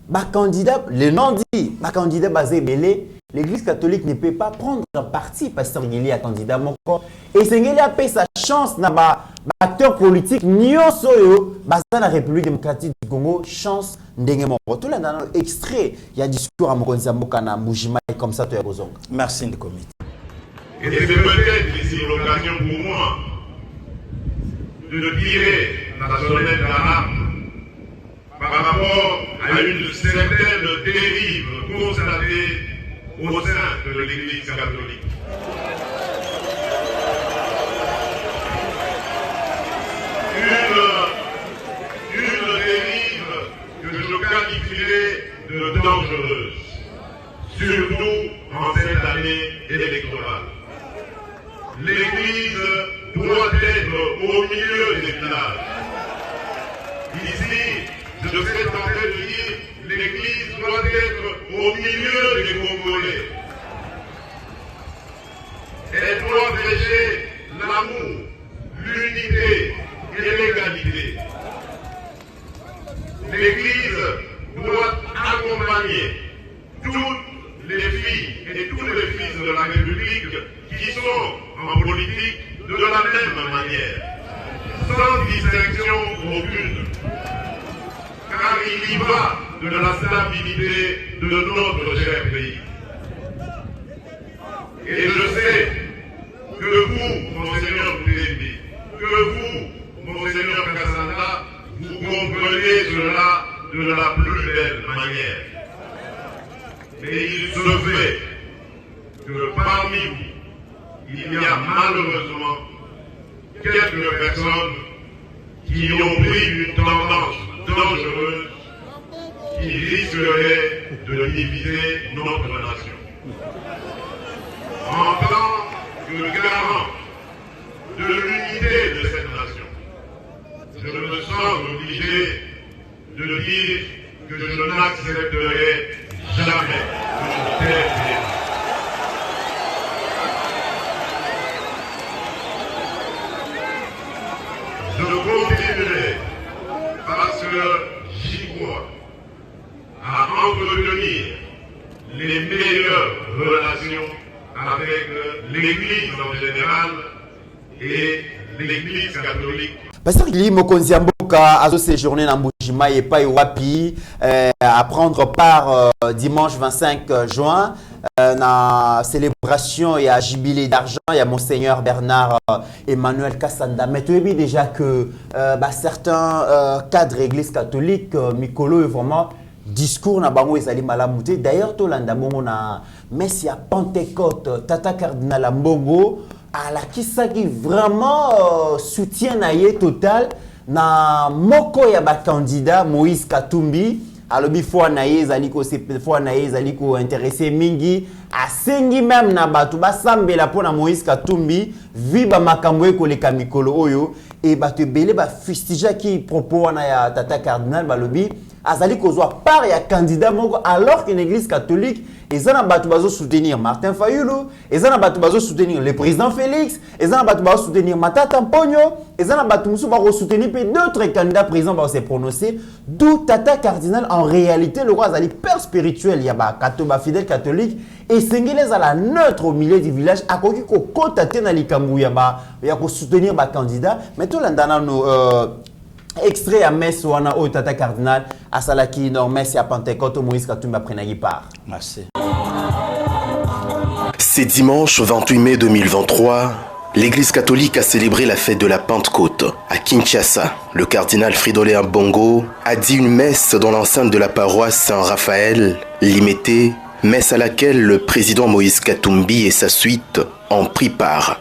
ba candidat le nom dit ba candidat basé belé l'église catholique ne peut pas prendre un parti parce que Sengeli a candidat moko et Sengeli a payé sa chance na ba acteur politique nyonso yo basé na République démocratique du Congo chance ndenge moko tout là dans extrait il y a discours à Mokonzi Mboka na Mujimai comme ça to ya bozonga. Merci de comité. Et c'est peut-être ici l'occasion pour moi de tirer la sonnette d'alarme par rapport à une certaine dérive constatée au sein de l'Église catholique. Une dérive que je qualifierais de dangereuse, surtout en cette année électorale. L'Église doit être au milieu des villages. Ici, je serais tenté de dire l'Église doit être au milieu des Congolais. accompagner toutes les filles et tous les fils de la République qui sont en politique de la même manière, sans distinction aucune. Car il y va de la stabilité de notre cher pays. Et je sais que vous, Monseigneur Boutébi, que vous, Monseigneur Kassanda, vous comprenez cela de la plus belle manière. Mais il se fait que parmi vous, il y a malheureusement quelques personnes qui ont pris une tendance dangereuse qui risquerait de diviser notre nation. En tant que garant de l'unité de cette nation, je me sens obligé de dire que je n'accepterai jamais une telle idée. Je continuerai, parce que j'y crois, à entretenir les meilleures relations avec l'Église en général et l'Église catholique. Pasteur Guy Mokonzi Mboka a séjourné dans Mbujima et pas Wapi à prendre part dimanche 25 juin na célébration et à jubilé d'argent. Il y a Monseigneur Bernard Emmanuel Kassanda. Mais tu as vu déjà que certains cadres de l'Église catholique, Mikolo est vraiment discours na bango ezali malamute. D'ailleurs, tout l'andabongo na Messia Pentecôte, Tata Cardinal Mbongo, à la qui vraiment soutien naie total na moko ya ba candidat Moïse Katumbi. Alobi fois naie zali ko intéressé mingi asengi même na batu basambela pona Moïse Katumbi viba makambo ekoleka mikolo oyo et batu belé ba fustija ki propos na ya Tata Cardinal balobi azali kozwa part ya candidat moko alors qu'une église catholique ezana batu bazo soutenir Martin Fayulu, ezana batu bazo soutenir le président Félix, ezana batu bazo soutenir Matata Mponyo, ezana batu musu bazo soutenir d'autres candidats présidents ba se prononcer, d'où Tata Cardinal en réalité le roi azali père spirituel ya ba fidèle catholique et sengele ala neutre au milieu du village akoki ko kota te na likambu ya ko soutenir ba candidat mais tout landana no extrait à messe wana o Tata Cardinal à salaki no messe à Pentecôte Moïse Katumbi prenagi part. Merci. C'est dimanche 28 mai 2023, l'Église catholique a célébré la fête de la Pentecôte à Kinshasa. Le cardinal Fridolin Ambongo a dit une messe dans l'enceinte de la paroisse Saint-Raphaël, Limité, messe à laquelle le président Moïse Katumbi et sa suite ont pris part.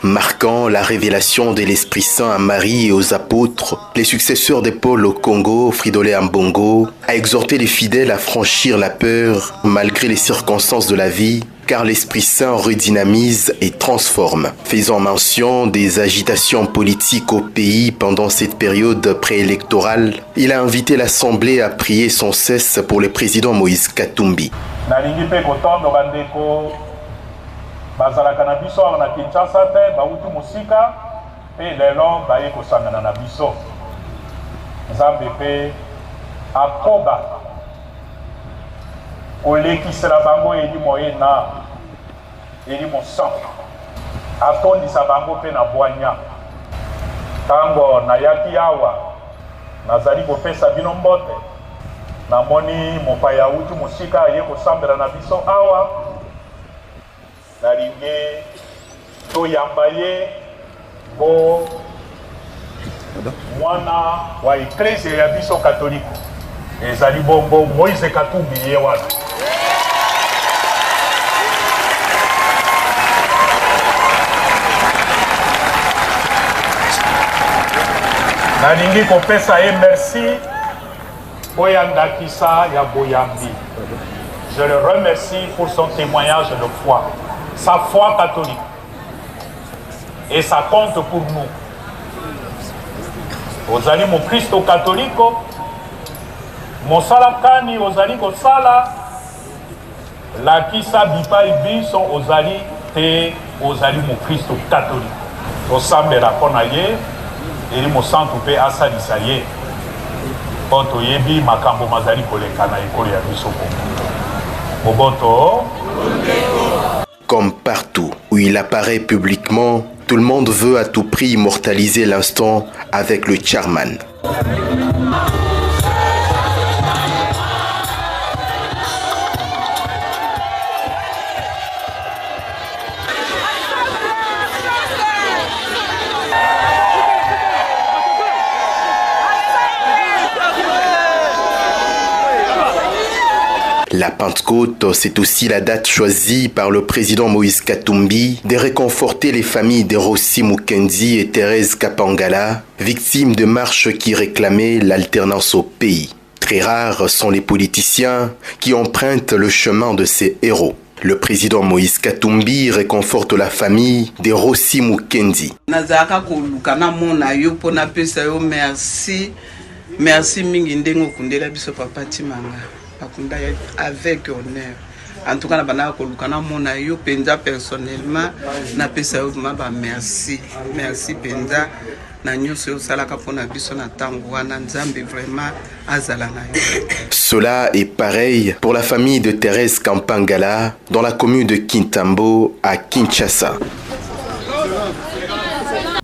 Marquant la révélation de l'Esprit Saint à Marie et aux apôtres, les successeurs de Paul au Congo, Fridolin Ambongo, a exhorté les fidèles à franchir la peur malgré les circonstances de la vie, car l'Esprit Saint redynamise et transforme. Faisant mention des agitations politiques au pays pendant cette période préélectorale, il a invité l'Assemblée à prier sans cesse pour le président Moïse Katumbi. bazalaka na biso na Kinshasa te bautu musika pe lelo baye kosangana na biso Nzambe pe akoba kolekisela bango edi moye na edi mosan atondisa bango pe na bwanya tango nayaki awa nazali kopesa bino mbote namoni mopaya utu musika aye kosambela na biso awa nalinge toyamba ye bo mwana wa eklezia ya biso katolike ezali bongo Moïse Katumbi ye wana nalingi kopesa ye merci oyo ndakisa ya boyambi. Je le remercie pour son témoignage de foi, sa foi catholique. Et ça compte pour nous. Ozali mon Christo catholique, mon salakani ozali ko sala, la kisa bipa ibiso ozali te ozali mon Christo catholique. Osambe la konaye, et mon sang coupé à salisaye. Boto yebi makambo mazali koleka na ekolo ya biso Boboto. Comme partout où il apparaît publiquement, tout le monde veut à tout prix immortaliser l'instant avec le chairman. La Pentecôte, c'est aussi la date choisie par le président Moïse Katumbi de réconforter les familles de Rossi Mukendi et Thérèse Kapangala, victimes de marches qui réclamaient l'alternance au pays. Très rares sont les politiciens qui empruntent le chemin de ces héros. Le président Moïse Katumbi réconforte la famille de Rossi Mukendi. Merci mingi ndengo kundela biso papa Timanga. Avec honneur. En tout cas, na yo penza personnellement na pesa yo merci. Merci penza na nyoso salaka pona biso na tango wana nzambe vraiment azala na yo. Cela est pareil pour la famille de Thérèse Kampangala dans la commune de Kintambo à Kinshasa.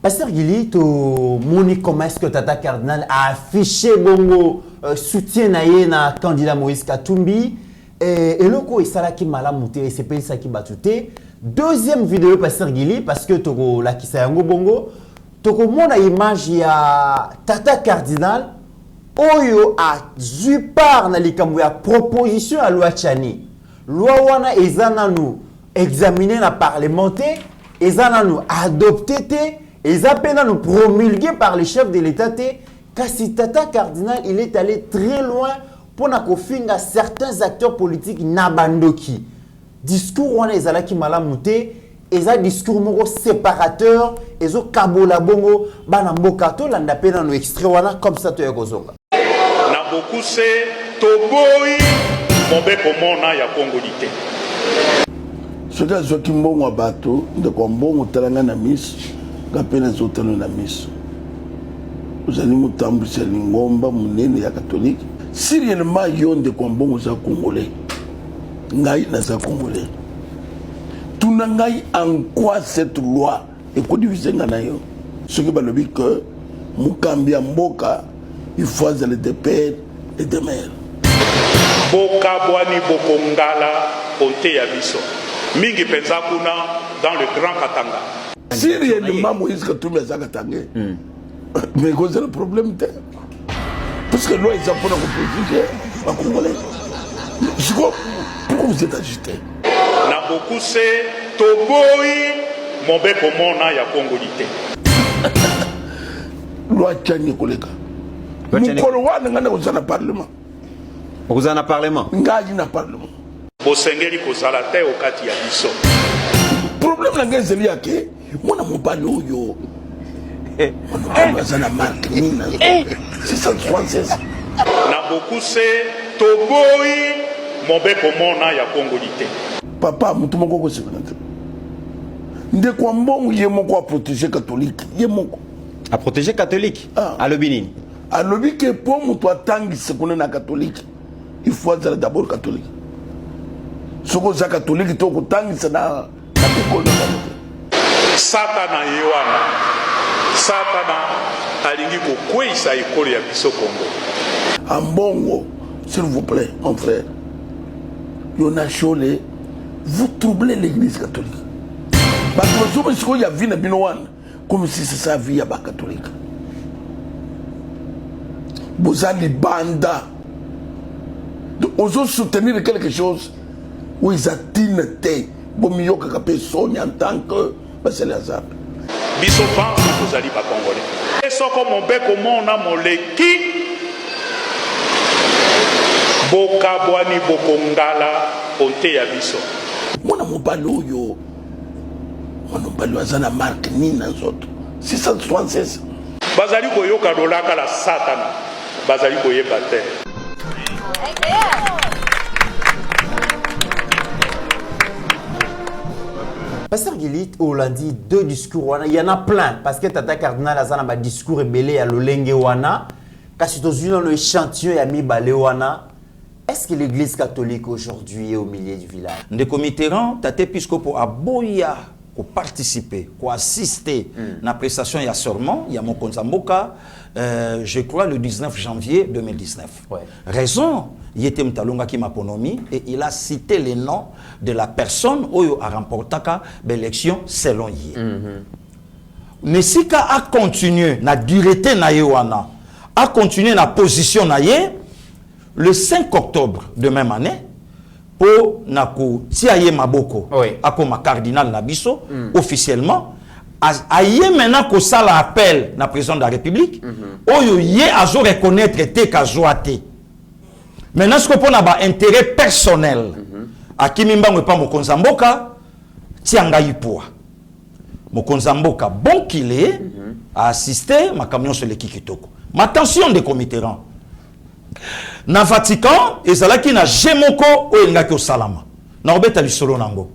Pasteur Gili, tu moni comment est-ce que Tata Cardinal a affiché bongo soutien na candidat Moïse Katumbi et loko esala ki malamuté et c'est pas ça qui batuté. Deuxième vidéo Pasteur Gili parce que toko la kisa yango bongo toko mona image ya Tata Cardinal oyo a zupar na likambo ya proposition à loi Chani. Loi wana ezana nous examiner na parlementaire ezana nous adopter ils appellent nous promulguer par les chefs de l'État. Kasi Tata Cardinal, il est allé très loin pour na certains acteurs politiques nabandoki. Discours on est allé qui malamuté, et ça discours moko séparateur, et zo kabola bongo bana mbokato landa pena no extrait wana comme ça to yakozonga. Na beaucoup c'est toboyi mombe komona ya kongolité. Ce gars zo kimbongo bato de kombongo talanga na miss. Kapena zotano na miso. Uzali mutambusha lingomba munene ya catholique. Sérieulement yonde kwa mbongo za congolais. Ngai na za congolais. Tuna ngai en quoi cette loi et ko diviser na yo. Ce que balobi que mukambi ya mboka il faut aller de père et de mère. Boka bwani bokongala onte ya biso. Mingi penza kuna dans le grand Katanga. Si réellement Moïse Katumbi a Zakatangé, mais c'est le problème. Parce que loi, ils ont pour la Congolais. Pourquoi vous êtes agité? Na beaucoup c'est Toboyi, mon bec au monde ya Congolité. Loi Tchani Kolega. Mukolowa n'a pas de parlement. Vous en avez parlement? Ngaji na parlement. Bosengeli kozala te okati ya biso. Problème la guerre c'est lié à qui? Mwana mobali oyo. Mwana bazana marque nina. 676. Na beaucoup c'est Toboyi mobe komona ya Congolité. Papa mutu moko ko sekonate. Nde kwa mbongo ye moko a protéger catholique. Ye moko a protéger catholique. À l'obinini. À l'obi que pour mutu atangi sekone na catholique. Il faut être d'abord catholique. Soko za catholique to ko tangi sana na école na Satana yewana Satana alingi kokweisa ekolo ya biso Congo. Ambongo, s'il vous plaît, mon frère. Yona Chole, vous troublez l'église catholique. Parce que il y a vie na binowan comme si c'est sa vie à bas catholique. Vous allez banda. Vous osez soutenir quelque chose où ils attirent tes bon mieux que personne en tant que c'est les hasard. Biso pense que vous allez pas congolais. Et ce comme mon bec au monde a moleki. Boka boani bokongala onte ya biso. Mwana mobalo yo. Mwana mobalo azana marque ni na zoto. 676. Bazali koyoka dolaka la Satana. Bazali koyeba te. Pasteur Gilit, on l'a dit, deux discours. Il y en a plein. Parce que Tata Cardinal a un discours ébélé à l'Olenge Wana. Kasi dans le échantillon ya mibale wana, est-ce que l'église catholique aujourd'hui est au milieu du village? Ndeko Mitterrand, tate Episcopo aboya ko participer, ko assister na prestation ya serment, ya Mokonza Mboka, je crois le 19 janvier 2019. Ouais. Raison, il était Mtalonga qui m'aponomi et il a cité les noms de la personne où a remporté l'élection selon lui. Nesika a continué na dureté na yewana, a continué na position na ye le 5 octobre de même année pour nako tiaye maboko akoma cardinal nabiso officiellement aye maintenant ko sala appel na président de la République oyo ye azo reconnaître te kazoate maintenant ce que pour na ba intérêt personnel akimi mbango pa Mokonza Mboka tianga yipoa Mokonza Mboka bon qu'il est a assisté ma camion sur le Kikitoko ma attention de Mitterrand na Vatican ezalaki na jemoko o engaki osalama na obeta lisolo nango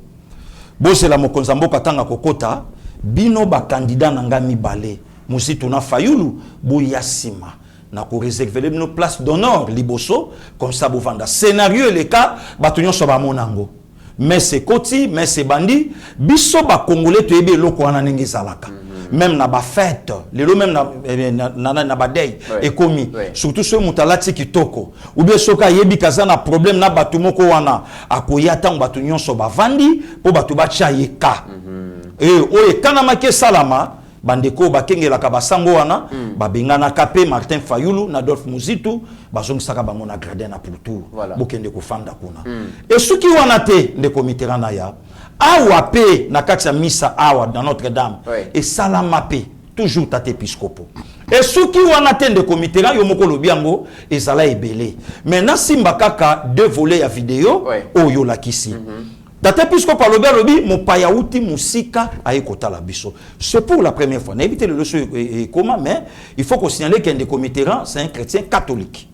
bosela Mokonza Mboka tanga kokota bino ba candidat nanga mibale musitu na fayulu boyasima na ko réserver bino place d'honneur liboso comme ça bovanda scénario le cas batunyo so ba monango mais c'est koti mais c'est bandi biso ba congolais to ebe loko wana ndenge zalaka même na ba fête lelo même na ba day ekomi surtout ce mutalati kitoko ou bien soka yebi kaza na problème na batu moko wana akoya tango batu nyonso bavandi po batu bacha yeka oye kana make salama bandeko bakengela ka basango wana babengana kapé Martin Fayulu na Adolphe Muzitu bazongisaka bango na gradin na pourtour bokende ko fanda kuna et suki wana te ndeko Mitterrand na ya awa pe na kati ya misa awa dans Notre-Dame et salama pe toujours tate Episcopo et suki wana te ndeko Mitterrand yo moko lobiango ezala ebele maintenant simba kaka deux volets ya vidéo oyo lakisi tate Episcopo alobi alobi mopaya uti musika ayekota la biso c'est pour la première fois n'éviter le leçon comment mais il faut qu'on signale que ndeko Mitterrand c'est un chrétien catholique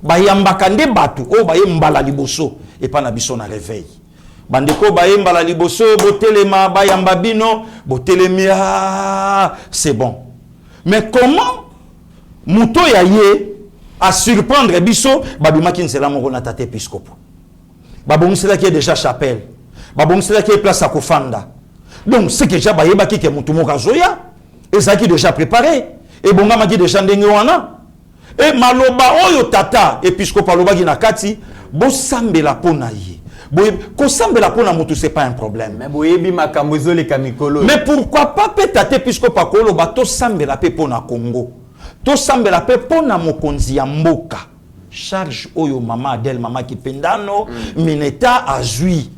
bayambaka nde batu o baye mbala liboso et pas na biso na réveil bandeko baye mbala liboso botelema bayamba bino botelemia c'est bon mais comment muto ya ye à surprendre biso babimaki nzela moko na tate Episcopo babongisela qui est déjà chapelle babongisela qui est place à kofanda donc c'est que déjà bayebaki ke mutu moko azoya et ça qui déjà préparé et bongama qui déjà ndenge wana et maloba oyo tata Episcopo alobaki na kati bosambela pona ye kosambela pona mutu c'est pas un problème mais boyebi makambo zo le kamikolo mais pourquoi pas pe tata Episcopo akoloba to sambela pe pona Congo to sambela pe pona mokonzi ya mboka charge oyo mama Adèle mama Kipendano mineta azui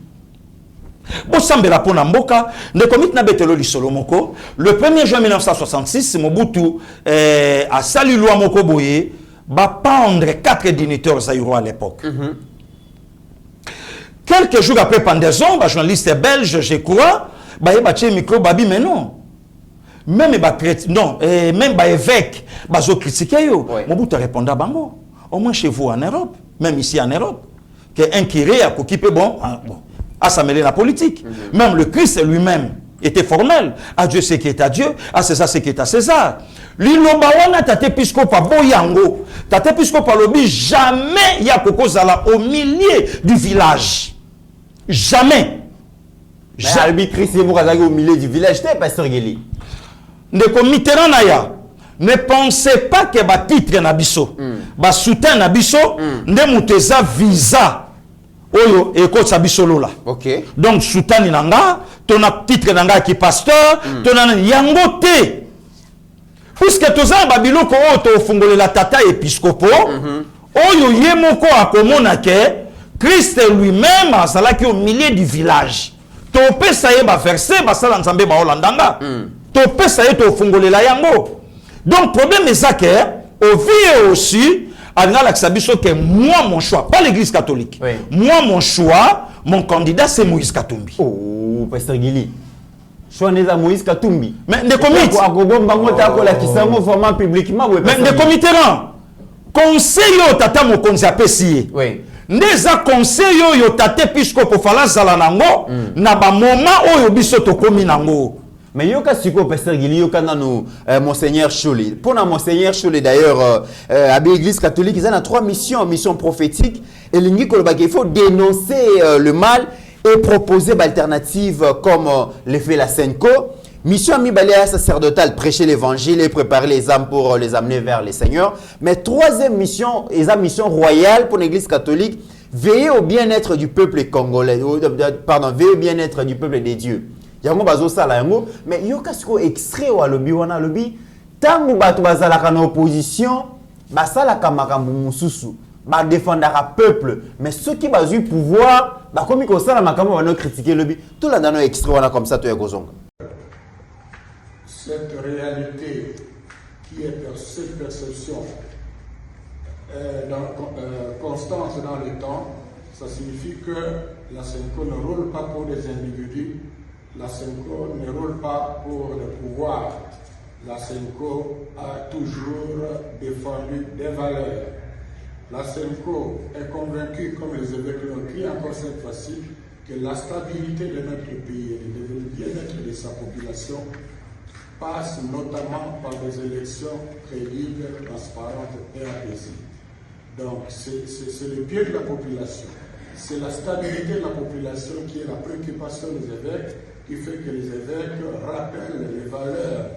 bosambela pona mboka ndeko mitna betelo lisolo moko le 1er juin 1966 Mobutu a sali loi moko boye ba pendre 4 dignitaires zaïrois à l'époque quelques jours après pendaison ba journaliste belge je crois ba yebache micro babi mais non même ba non même ba évêque ba zo critiquer yo Mobutu répondait bango au moins chez vous en Europe, même ici en Europe, qu'un curé a occupé à s'amêler la politique. Même le Christ lui-même était formel. À Dieu ce qui est à Dieu, à César ce qui est à César. L'Ilobawana tate Episcopo boyango, tate Episcopo lobi jamais ya kokozala au milieu du village. Jamais. Jamais Christ vous au milieu du village, t'es pasteur Geli. Ndeko Mitterrand naya. Ne pensez pas que ba titre na biso, ba soutien na biso, nde muteza visa oyo eko sa biso lola. OK. Donc soutien nanga, ton titre nanga ki pasteur, ton yango te. Puisque toza babilo ko to fungole la tata Episcopo, oyo ye moko akomona ke Christ lui-même azalaki au milieu du village. To pesa ye ba verset ba sala nzambe ba holandanga. To pesa ye to fungole la yango. Donc, le problème est ça que, au vie aussi, que moi, mon choix, pas l'église catholique, moi, mon choix, mon candidat, c'est Moïse Katumbi. Oh, Pasteur Gili. Choix n'est pas Moïse Katumbi. Mais des comités. Mais des comités, conseil au tata mon conseil à Pessie. Oui. Neza conseil yo tate Episcopo fala zala nango, na ba moment oyo biso to komi nango. Mais yoka siko pasteur Gili yoka nanu monseigneur Choli. Pour monseigneur Choli d'ailleurs à l'église catholique ils ont 3 missions prophétiques et l'ingi kolobaki il faut dénoncer le mal et proposer d'alternatives comme l'effet la Senko. Mission ami baléa sacerdotale prêcher l'évangile et préparer les âmes pour les amener vers les seigneurs. Mais 3e mission est la mission royale pour l'église catholique, veiller au bien-être du peuple congolais, pardon, veiller au bien-être du peuple des dieux. Yango bazo sala yango mais yoka siko extrait wa lobi wana lobi tangu bato bazalaka na opposition basala kamakambu mususu ba défendra peuple mais ceux qui bazu pouvoir ba komi ko sala makambo ba no critiquer lobi tout là dans no extrait wana comme ça to ya kozonga. Cette réalité qui est cette perception constante dans le temps, ça signifie que la Senko ne roule pas pour des individus. La Senko ne roule pas pour le pouvoir. La Senko a toujours défendu des valeurs. La Senko est convaincue, comme les évêques l'ont dit encore cette fois-ci, que la stabilité de notre pays et le bien-être de sa population passe notamment par des élections crédibles, transparentes et apaisées. Donc c'est le bien de la population. C'est la stabilité de la population qui est la préoccupation des évêques, qui fait que les évêques rappellent les valeurs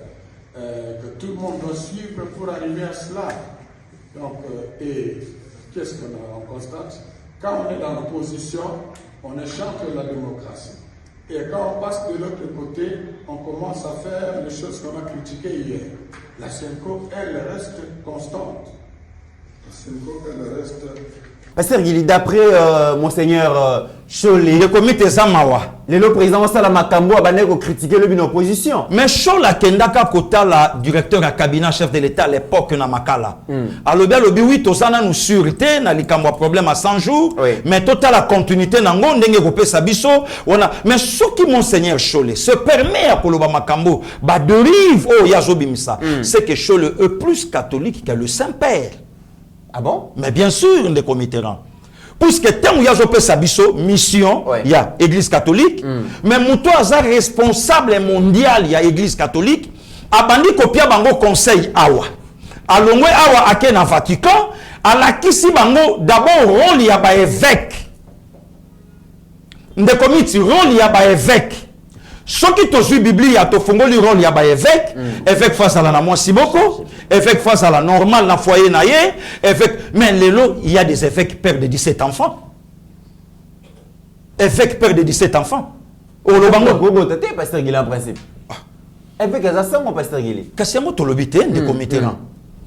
que tout le monde doit suivre pour arriver à cela. Donc, et qu'est-ce qu'on constate? Quand on est dans l'opposition, on échante la démocratie. Et quand on passe de l'autre côté, on commence à faire les choses qu'on a critiquées hier. La Senko, elle reste constante. La Senko, elle reste... Pasteur Gili, d'après monseigneur Choli, le comité Zamawa, le président Salamakambo a banné ko critiquer le bin opposition. Mais Chola Kendaka Kota, la directeur à cabinet chef de l'État à l'époque na Makala. Alors bien le oui tosana nous sûreté na likambo problème à 100 jours, mais total la continuité na ngondenge kopé sabiso, on a mais ce qui monseigneur Choli se permet à Koloba Makambo ba dérive oh yazobimisa, c'est que Choli est plus catholique que le Saint-Père. Ah bon? Mais bien sûr, les comités. Puisque tant qu'il y a une mission, il y a l'Église catholique, mais Mouto est responsable mondial, il y a l'Église catholique, abandi kopia bango conseil awa. Alongwe awa ake na Vatican, alakisi bango d'abord rôle il y a ba évêque. Nde comité rôle il y a ba évêque. Ce qui te suit Bible, il y a to fongoli rôle il y a ba évêque, évêque face à la namon siboko, évêque face à la normale na foyer naye, évêque mais lelo il y a des évêques pères de 17 enfants. Évêque père de 17 enfants. Au lobango gogo tete pasteur Gili en principe. Évêque ça mon pasteur Gili. Kasiamo to lobité de comité là.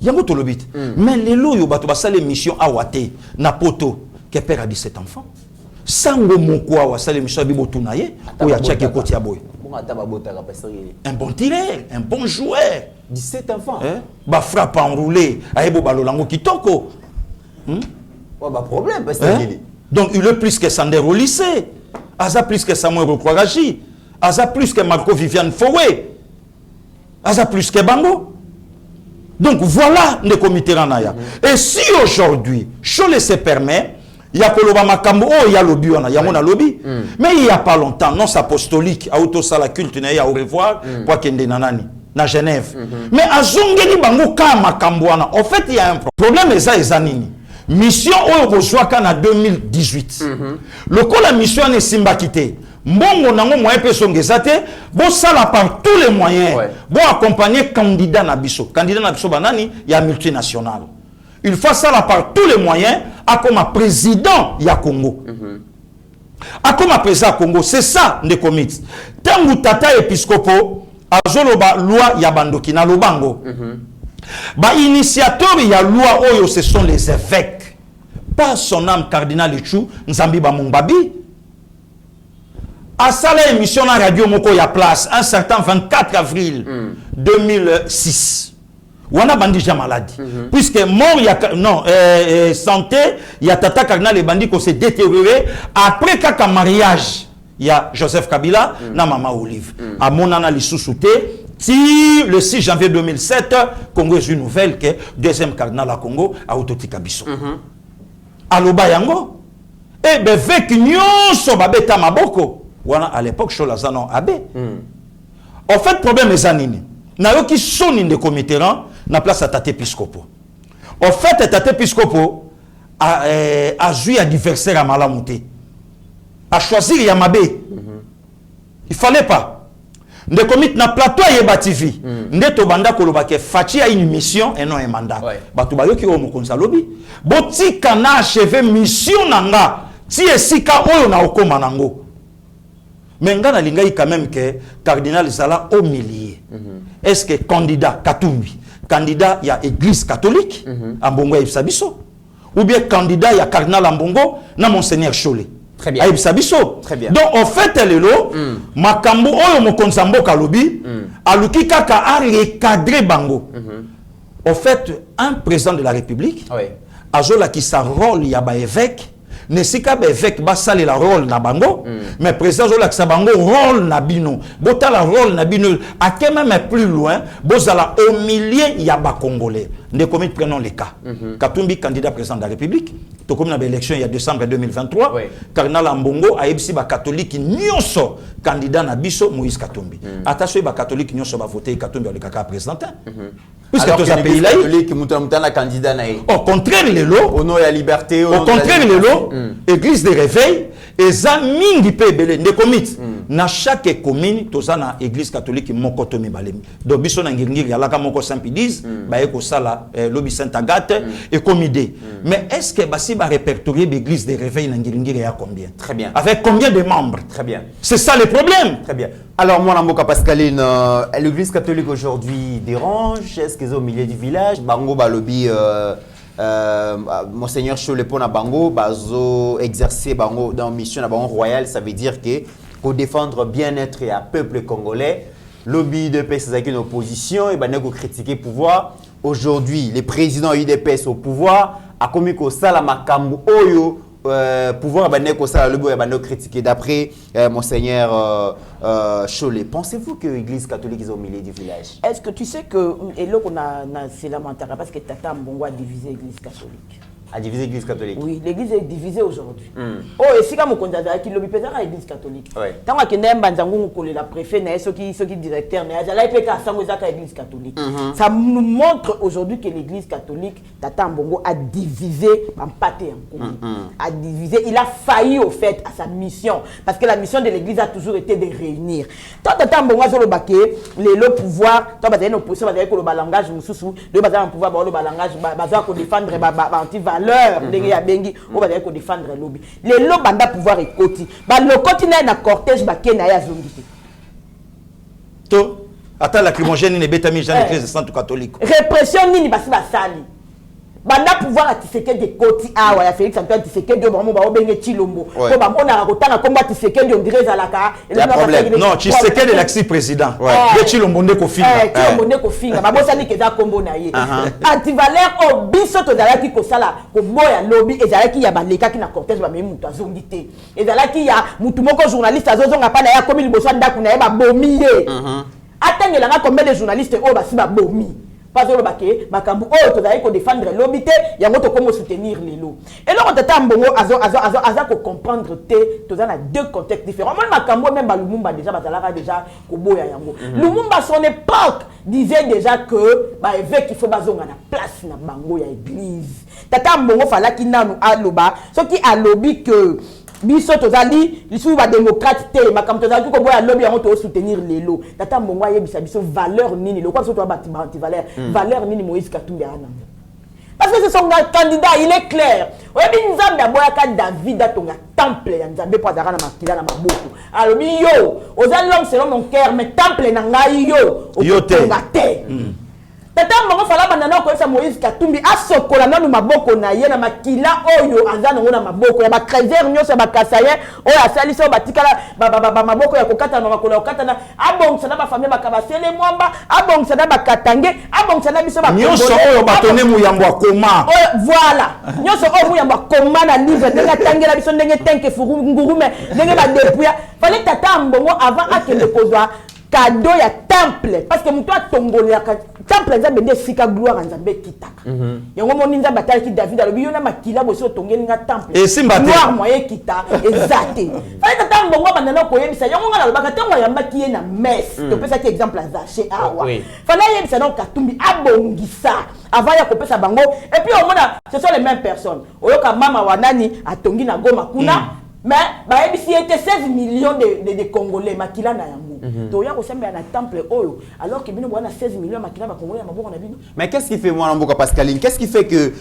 Yango to lobité. Mais lelo yo bato basale mission awate na poto que père a 17 enfants. Sango moko wa sale mission bibotu naye o ya tchake koti ya boy. Un bon tireur, un bon joueur. 17 enfants. Ba frappe enroulé, aebo balolango kitoko. Ba problème pasteur Gili. Donc il est plus que Sander au lycée. Aza plus que Samuel Rokwagaji. Aza plus que Marco Viviane Foué. Aza plus que Bango. Donc voilà le comité Ranaya. Et si aujourd'hui, Cholet se permet, il y a Koloba Makambo, il y a lobby, il y a mon lobby. Mais il n'y a pas longtemps, non, c'est apostolique, à Autosala culte, il y a au revoir, pour qu'il y ait nanani, na Genève. Mais à Zongeli Bango Makambo, en fait, il y a un problème, et ça, Zanini. Mission au Bozouaka en 2018. Le coup, la mission est Simbakité. Mbongo nango moyen pe songezate, bon ça la par tous les moyens. Bon accompagner candidat nabiso. Candidat nabiso banani, il y a multinational. Il faut ça la par tous les moyens à comme président ya Congo. À comme président Congo, c'est ça les comités. Tangu tata épiscopo azoloba loi ya bandoki na lobango. Ba initiateur ya loi oyo ce sont les évêques. Pas son âme cardinal Ichou Nzambi Bamumbabi. À ça l'émission à radio moko ya place un certain 24 avril 2006. Wana bandi ja maladie. Puisque mort ya non santé ya tata cardinal et bandi ko s'est détérioré après kaka mariage ya Joseph Kabila na mama Olive. A monana li sousouté si le 6 janvier 2007 Congo est une nouvelle que deuxième cardinal à Congo a autotika biso. Aloba yango et be vek nyonso babeta maboko. Wana à l'époque Cholazano Abbé. En fait, problème est zanini. Na yo qui sonne de committeran na place à Tate Piscopo. En fait, Tate Piscopo a joué adversaire à Malamouté. A choisi Yamabé. Il fallait pas. De commit na plateau Yeba TV. Ndeto banda kolobake Fachi a une mission et non un mandat. Batu bayo ki o mokonza lobi. Boti kana achevé mission nanga. Ti esika oyo na okoma nango. Mais nga na lingai quand même que cardinal Zala au milieu. Est-ce que candidat Katumbi, candidat il y a église catholique à Mbongo et Sabiso, ou bien candidat il y a cardinal Mbongo na monseigneur Cholé. Très bien. Très bien. Donc en fait elle est là, makambo oyo mokonzambo kalobi, aluki kaka a recadré bango. En fait un président de la République, azola qui sa rôle il y a ba évêque. Ne si ka évêque ba sale la rôle na bango, mais président zola qui sa bango rôle na bino. Bota la rôle na bino à quel même plus loin, bozala au milieu il y a ba congolais. Ne commis prenons les cas. Katumbi candidat président de la République, to comme na élection il y a décembre 2023, cardinal Mbongo a ebisi ba catholique nyonso candidat na biso Moïse Katumbi. Attention ba catholique nyonso ba voter Katumbi le kaka président. Puisque tous ces pays là catholique mutana candidat na au contraire les lots au nom de la liberté au contraire les lots église de réveil et ça mingi pe belé de commit na chaque commune toza na église catholique moko to mibalemi donc biso na ngingiri alaka moko Saint-Pédise ba eko sala lobi Sainte-Agathe et comidé mais est-ce que basi ba répertorier l'église de réveil na ngingiri ya combien? Très bien. Avec combien de membres? Très bien. C'est ça le problème. Très bien. Alors moi Namboka Pascaline, l'église catholique aujourd'hui dérange? Est-ce qu'ils sont au milieu du village? Bango balobi Monseigneur Cholepona Bango bazo exercer bango dans mission na bango royale, ça veut dire que pour défendre bien-être et à peuple congolais, lobby de PS avec une opposition et banego critiquer pouvoir. Aujourd'hui, les présidents UDPS au pouvoir a commis ko sala makambu oyo pouvoir banego sala lobby et banego critiquer d'après Monseigneur Cholet. Pensez-vous que l'église catholique est au milieu du village? Est-ce que tu sais que et là on a c'est lamentable parce que Tata Mbongo a divisé l'église catholique. A divisé l'église catholique. Oui, l'église est divisée aujourd'hui. Oh, et si comme on considère qu'il lobby pesera l'église catholique. Tant que n'aime banzango ko la préfet na ceux qui directeur na ya la peka sango zaka l'église catholique. Ça nous montre aujourd'hui que l'église catholique Tata Mbongo a divisé en pâté en commun. A divisé, il a failli au fait à sa mission parce que la mission de l'église a toujours été de réunir. Tant Tata Mbongo sur le baquet, le pouvoir, tant baza une opposition baza ko le langage mususu, le baza un pouvoir ba le langage baza ko défendre anti valeur ndenge ya bengi o ba ko défendre lobby les lo banda pouvoir ekoti ba le continent na cortège ba kena ya zongité to ata lacrymogène ne betami Jean l'église sainte catholique répression nini basi ba sali banda pouvoir atiseke de koti awa ya Félix Antoine Tshisekedi de bamo ba obenge Chilombo ko ba mona rakotanga komba Tshisekedi on dirait zalaka non Tshisekedi de l'axi président de Chilombo ndeko finga Chilombo ndeko finga ba bosani keza kombo na ye anti valeur o biso to zalaki ko sala ko boya lobby ezalaki ya baleka ki na cortège ba memu mutu azongité ezalaki ya mutu moko journaliste azozonga pa na ya komi liboso ndaku na ye ba bomiye atangela nga combien de journalistes o basi ba bomi pas au baquet, makambu oh tu dois défendre l'obité, il y a autre comment soutenir les lots. Et là on t'attend bongo azo comprendre te dans deux contextes différents. Moi makambu même Lumumba déjà bazalara déjà koboya yango. Lumumba son époque disait déjà que ba évêque il faut bazonga na place na bango ya église. Tata bongo fala ki nanu aloba, ce qui a lobby que biso tozali lisu ba démocrate te makam tozali ko boya lobby yango to soutenir les lots. Tata mbongo ayebisa biso valeur nini le quoi so to ba valeur valeur nini Moïse Katumbi ana parce que c'est son candidat il est clair oyebi nzambe aboya ka David atonga temple ya nzambe po azaka na makila na maboko alobi yo ozali l'homme selon mon cœur mais temple na ngai yo otonga te Tata mbongo fala bandana ko esa Moïse Katumbi asokola nanu maboko na ye na makila oyo azana ngona maboko ya ba trésor nyoso ba kasaye oyo asali so batikala ba maboko ya kokata na makola kokata na abongsa na ba famille bakabasele mwamba abongsa na bakatange abongsa na biso ba nyoso oyo batone muyambo akoma voilà nyoso oyo muyambo akoma na livre ndenge tangela biso ndenge tenke furu ngurume ndenge ba depuya fallait Tata mbongo avant akende kozwa cadeau ya temple parce que muto atongoli ya temple nzambe nde sika gloire nzambe kitaka yango moni nzambe atalaki David alobi yo na makila bosi otongeli nga temple et simba gloire moye kita ezate fallait tata mbongo bandana koyebisa yango nga nalobaka ntango yambaki ye na messe topesaki exemple azache awa fallait yebisa donc katumbi abongisa avant ya kopesa bango et puis au moins ce sont les mêmes personnes oyoka mama wanani atongi na Goma kuna mais baebisi était 16 millions de Congolais makila na yango to ya kosemba na temple oyo alors que bino bwana 16 millions makila ba Congolais ya maboko na bino. Mais qu'est-ce qui fait moi Mboka Pascaline, qu'est-ce qui fait que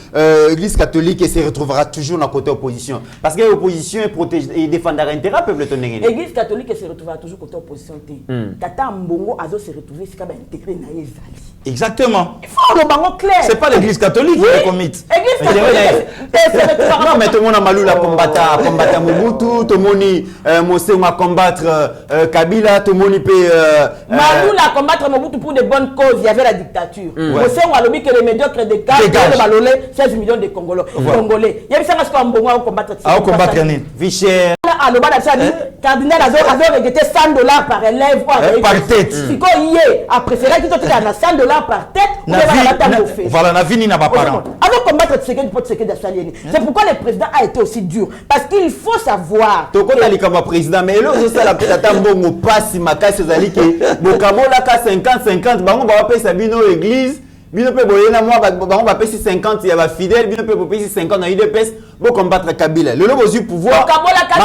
l'église catholique se retrouvera toujours dans côté opposition parce que l'opposition est protégée et défendra intérêt peuple tonengé. L'église catholique se retrouvera toujours côté opposition té. Tata Mbongo azo se retrouver sika ba intégré na ezali. Exactement. Il faut le bango clair. C'est pas l'église catholique qui est commit. L'église catholique. Non mais tout le monde a Malula combattre Mobutu, tout le monde Mosengo combattre Kabila, tout le monde peut Malula combattre Mobutu pour de bonnes causes, il y avait la dictature. Mosengo a lobby que les médiocres dégagent de Balolé 16 millions de Congolais. Il y a ça parce qu'on Mbongo combattre ça. Combattre rien. Vichère. Alors bas ça dit cardinal avait regretté $100 par élève ou par tête. Si quoi hier après c'est là qu'ils ont dit $100 par tête ou voilà na vini na ba parents. Avant combattre Tshisekedi pour Tshisekedi d'Asalieni. C'est pourquoi le président a été aussi dur parce qu'il faut savoir to kota likama président mais là c'est la tata Mbongo passe makasi ezali ke bokamola ka 50-50 bango ba pesa bino église bino pe boyena moi bango ba pesa 50 ya ba fidèle bino pe pesa 50 na UDPS bo combattre Kabila lelo bozu pouvoir makabola ka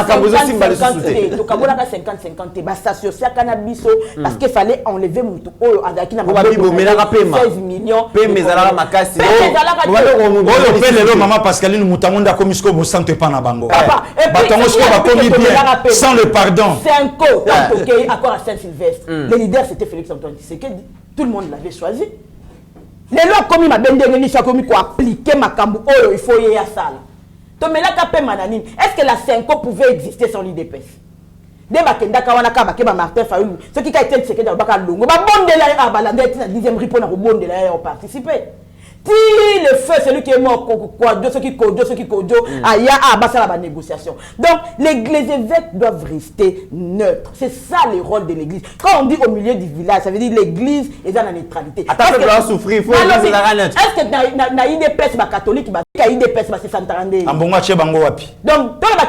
50-50 ba s'associer cannabis parce qu'il fallait enlever mutu oyo azaki na maboko mais la 16 millions pe mezala makasi oyo pe lelo maman Pascaline mutamonda komisko bo santé pa na bango batongo sko ba komi bien sans le pardon c'est un co OK accord à Saint-Sylvestre le leader c'était Félix Antoine Tshisekedi tout le monde l'avait choisi les lois comme ma bendenge ni ça comme quoi appliquer makambu oyo il faut y a ça tomelaka pe mananini est-ce que la Senko pouvait exister sans l'IDPS deba kenda ka wana ka bakeba Martin Fayulu ce qui a été Tshisekedi baka longo ba bondela ya balanda na 10e ripo na bondela ya participer ti le feu celui qui est mort quoi de ceux qui kodo aya basala ba négociation donc les évêques doivent rester neutres c'est ça le rôle de l'église quand on dit au milieu du village ça veut dire l'église est dans la neutralité attends que doit souffrir faut est-ce que na IDPS ba catholique ba IDPS ba se santarande ambongo che bango wapi donc to ba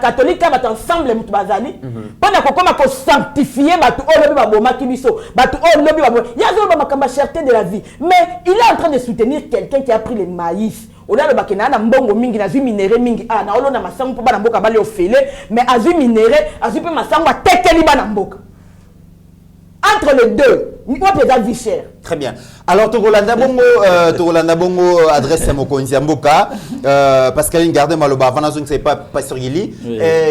catholique ba ensemble mutu bazali pona ko koma ko sanctifier ba to lobi ba bomaki biso ba to lobi ba yazo ba makamba cherté de la vie mais il est en train de soutenir quelqu'un qui a pris le maïs. On a le bakena na mbongo mingi na zu minéré mingi na olo na masango po bana mboka bale ofele mais azu minéré azu pe masango tekeli bana mboka. Entre les deux, ni quoi peut être cher. Très bien. Alors Togolanda Bongo adresse à Mokonzi Mboka Pascaline Gardé Maloba avant que c'est pas Pasteur Gili.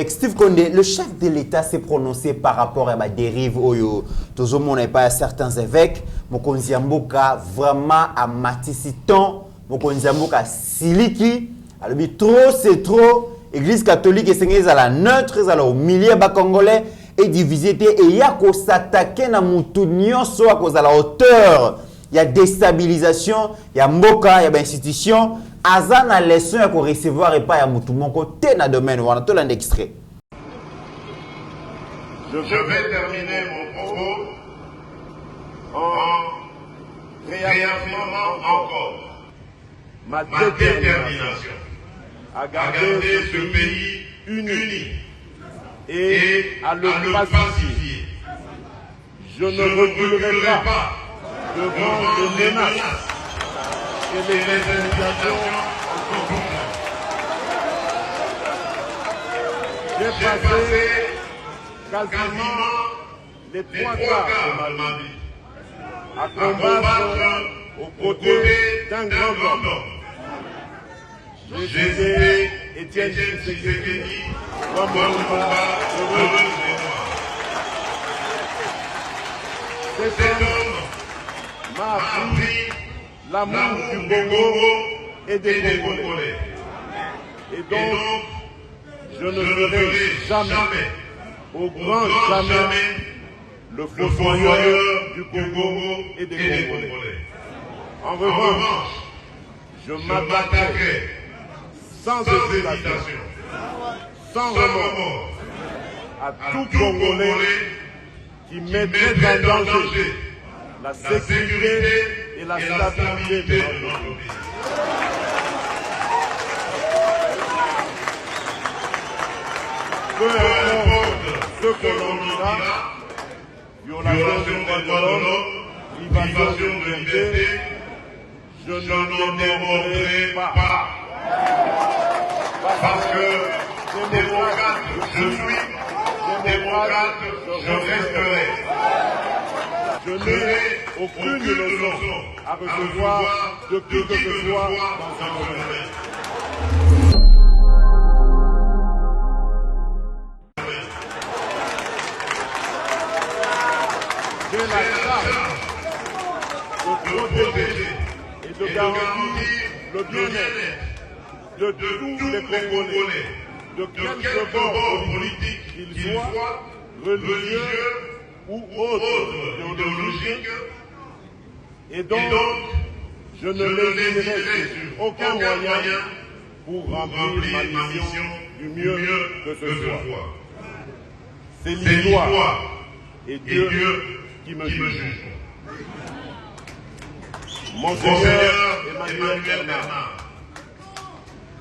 Steve Condé, le chef de l'État s'est prononcé par rapport à la dérive oyo toujours mon n'est pas certains évêques Mokonzi Mboka vraiment à Matisiton Mokonzi Mboka Siliki alors trop c'est trop église catholique et c'est à la neutre à au milieu bas congolais et divisé et il y a qu'on s'attaquer na mutu nyonso à cause à la hauteur il y a déstabilisation il y a mboka il y a institution azana leçon à qu'on recevoir et pas ya mutu mon côté na domaine on a tout l'extrait. Je vais terminer mon propos en réaffirmant encore ma détermination à garder ce pays uni et à le pacifier. Je ne reculerai pas devant les menaces et les intimidations concourant. J'ai passé quasiment les 3 quarts de ma vie à combattre aux côtés d'un grand homme. J'ai été Étienne Tshisekedi comme un combat heureux et noir. Cet homme m'a appris l'amour du Congo et des Congolais. Et donc, je ne serai jamais, au grand jamais, le fossoyeur du Congo et des Congolais. En revanche, je m'attaquerai sans hésitation, sans remords, à tout Congolais qui mettraient en danger la sécurité et la stabilité de notre pays. Peu importe ce que l'on dira, violation des droits de l'homme, privation de liberté, je n'en démordrai pas. Parce que démocrate je suis, démocrate je resterai. Je n'ai aucune leçon à recevoir de qui que ce soit dans un domaine. J'ai la charge de protéger et de garantir le bien-être de tous les Congolais, de quelque bord politique qu'ils soient, religieux ou autres idéologiques, et donc je ne laisserai sur aucun moyen pour remplir ma mission du mieux que ce soit. C'est l'histoire et Dieu qui me juge. Monseigneur Emmanuel Bernard,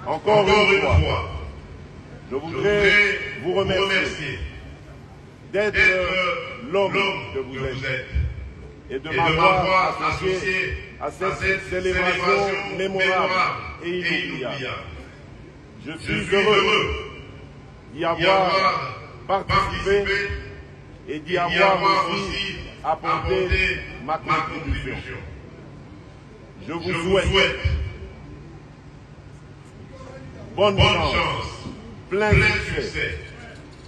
encore une fois, je voudrais vous remercier d'être l'homme que vous êtes et de m'avoir associé à cette célébration mémorable et inoubliable. Je suis heureux d'y avoir participé et d'y avoir aussi apporté ma contribution. Je vous souhaite bonne chance, plein de succès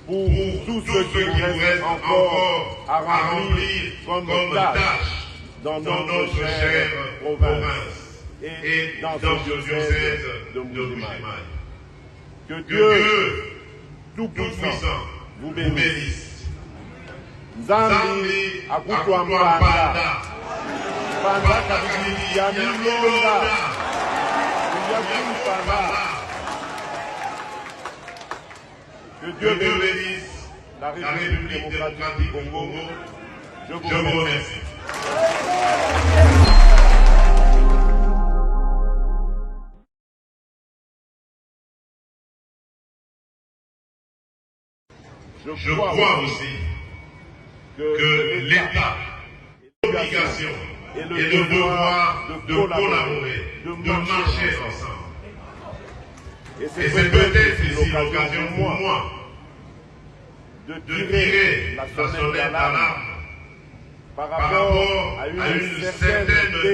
pour tout ce qui vous reste encore à remplir comme tâche dans notre chère province et dans ce diocèse de Mbujimayi. Que Dieu Tout-Puissant vous bénisse. Nzambi akutwambanda panda kabili ya milonda que Dieu bénisse la République démocratique du Congo. Je vous remercie. Je crois aussi que l'État a l'obligation et le devoir de collaborer, de marcher ensemble. Et c'est peut-être ici l'occasion pour moi de tirer la sonnette d'alarme par rapport à une certaine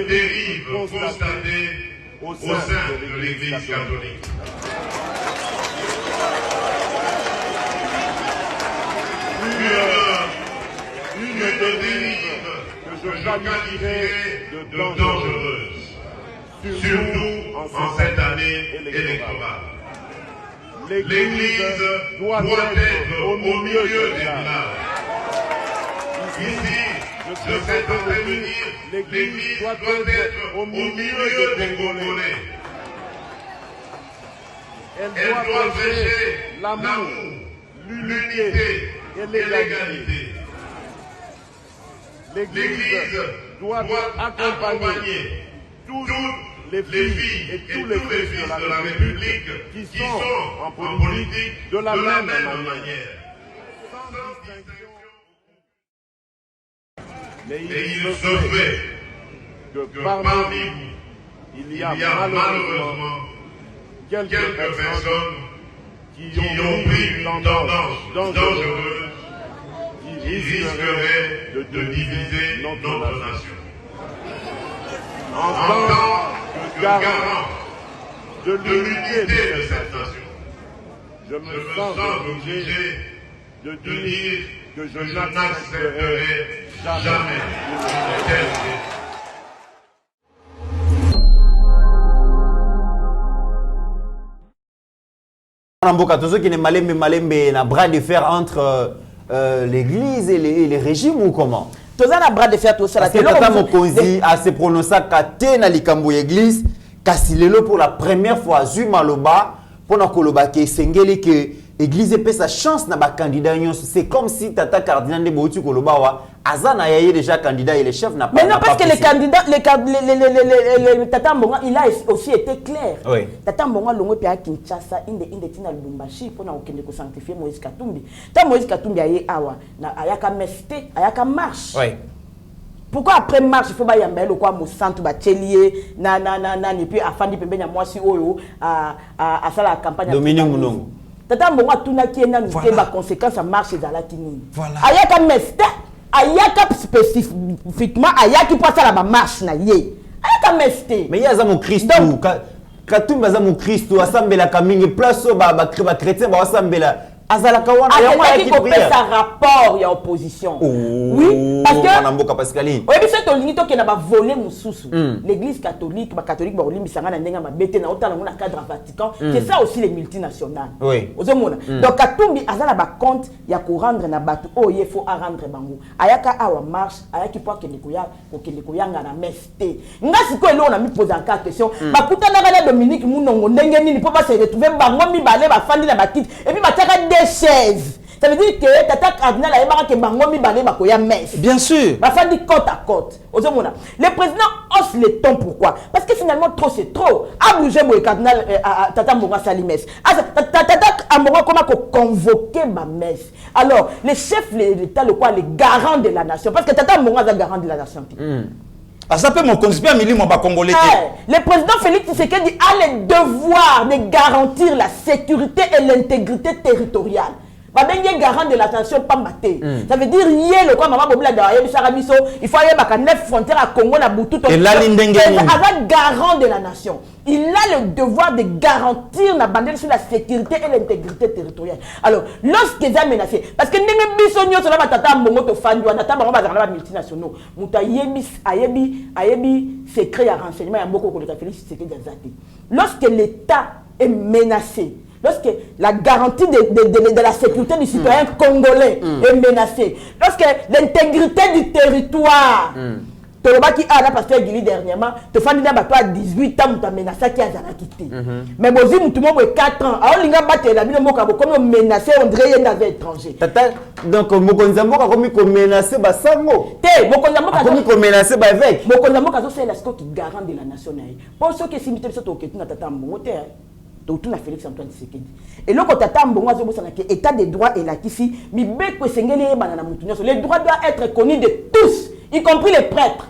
dérive constatée au sein de l'Église catholique. Une dérive que je qualifierais de dangereuse, surtout en cette année électorale. L'Église doit être au milieu des villages. Ici, je sais intervenir, l'Église doit être au milieu des Congolais. Elle doit prêcher l'amour, l'unité et l'égalité. L'Église doit accompagner toutes les filles et tous les fils de la République qui sont en politique de la même manière. Mais il se fait que parmi vous, il y a malheureusement quelques personnes qui ont pris une tendance dangereuse qui risquerait de diviser notre nation. En tant que garant de l'unité de cette nation, je me sens obligé de dire que je n'accepterai jamais une telle idée. Namboka tozo qui n'est malembe na bras de fer entre l'église et les régimes ou comment? Toza na bras de fer tout ça. Parce que Tata Mokonzi a se prononcé kate na likambo église kasi lelo pour la première fois Zuma loba pona koloba ke sengeli que Église épée sa chance na ba candidat c'est comme si tata cardinal de Bouti Kolobawa Azana yaye déjà candidat et les chefs n'a pas. Mais non parce que les candidats les Tata Mbonga il a aussi été clair. Oui. Tata Mbonga longo pe à Kinshasa inde tina Lubumbashi pour na okende ko sanctifier Moïse Katumbi. Ta Moïse Katumbi aye awa na ayaka meste ayaka marche. Oui. Pourquoi après marche il faut ba yamba le quoi mo centre ba telier na et puis afandi pembe nya mwasi oyo à ça la campagne Dominique Munongo. Tata Mbonga tuna ki na mité ba conséquence à marche za la kinini. Ayaka meste ayaka spécifiquement ayaki pour ça la marche na ye. Ayaka meste. Mais il y a mon Christ Katumba za mon Christ asambela kamingi place ba chrétien ba asambela azalaka wana ya mwa qui fait sa rapport ya opposition. Oui, parce que Namboka Pascaline. Oui, c'est to lingi to ke na ba voler mususu. L'église catholique ba olimbisanga na ndenga mabete na otala ngona cadre Vatican, c'est ça aussi les multinationales. Oui. Ozomona. Donc Katumbi azala ba compte ya ko rendre na batu oye faut à rendre bango. Ayaka awa marche, ayaki po ke ndikoyanga na meste. Ngasi ko elo na mi poser en question. Ba kutana na Dominique Munongo ndenge nini po ba se retrouver bango mi balé ba fandi na ba kit et puis ba taka chaises. Ça veut dire que Tata Cardinal a émarqué Bangomi Balé Bakoya messe. Bien sûr. Ma femme dit côte à côte. Le président hausse les tons. Pourquoi? Parce que finalement, trop c'est trop. A bougé le cardinal Tata Mbonga Salimès. Tata Mbonga comment convoquer ma messe. Alors, les chefs de l'État, les garants de la nation. Parce que Tata Mbonga est garant de la nation. Ça peut mon conspire mais mon congolais. Le président Félix Tshisekedi a le devoir de garantir la sécurité et l'intégrité territoriale. Il garant de la nation pas maté. Ça veut dire le quoi maman bobla il faut aller à 9 frontières à Congo na Boutou. Et là garant de la nation. Il a le devoir de garantir la bandelle sur la sécurité et l'intégrité territoriale. Alors, lorsqu'ils ont menacé, parce que nous avons dit que tata mbongo to fandu na tata bango bazala multinationaux. Muta ayebi secret ya renseignement ya mboko ko le Félix Tshisekedi azati. Lorsque l'État est menacé, lorsque la garantie de la sécurité du citoyen congolais est menacée, lorsque l'intégrité du territoire, Tolobaki a la pasteur Guili dernièrement, te fandi na bato à 18 ans, tu menacé qui a quitté. Mais bozi tout le monde 4 ans, alors l'inga batte la bino moka comme menacé on dirait un étranger. Tata donc Mokonzamboka comme menacé ba sango. Té Mokonzamboka comme menacé ba avec. Mokonzamboka c'est la qui garant de la nation na. Pour ceux qui s'imitent ça to ke tuna tata mbongo té. Tout na Félix Antoine Tshisekedi. Et là, quand tata mbongo zo bosana ke état de droit et là ici, mi beko sengeli bana na mutu nyonso. Les droits doivent être connus de tous, y compris les prêtres.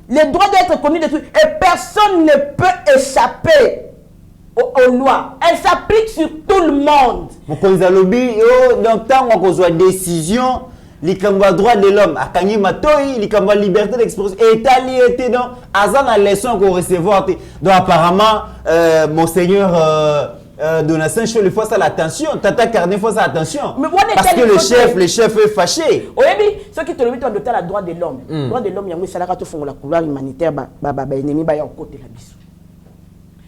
Les droits doivent être connus de tous et personne ne peut échapper aux lois. Elles s'appliquent sur tout le monde. Mokonza lobi donc tant qu'on soit décision likamba droit de l'homme akanyi matoi likamba liberté d'expression état donc azan la leçon qu'on recevoir donc apparemment monseigneur Donatien Chaud, il faut ça l'attention. Tata Carnet, il faut ça l'attention. Parce que le chef est fâché. Oui, ceux qui te le disent, on a le droit de l'homme. Le droit de l'homme, il y a un salaire qui font la couleur humanitaire, ennemi, il y a un côté la bisou.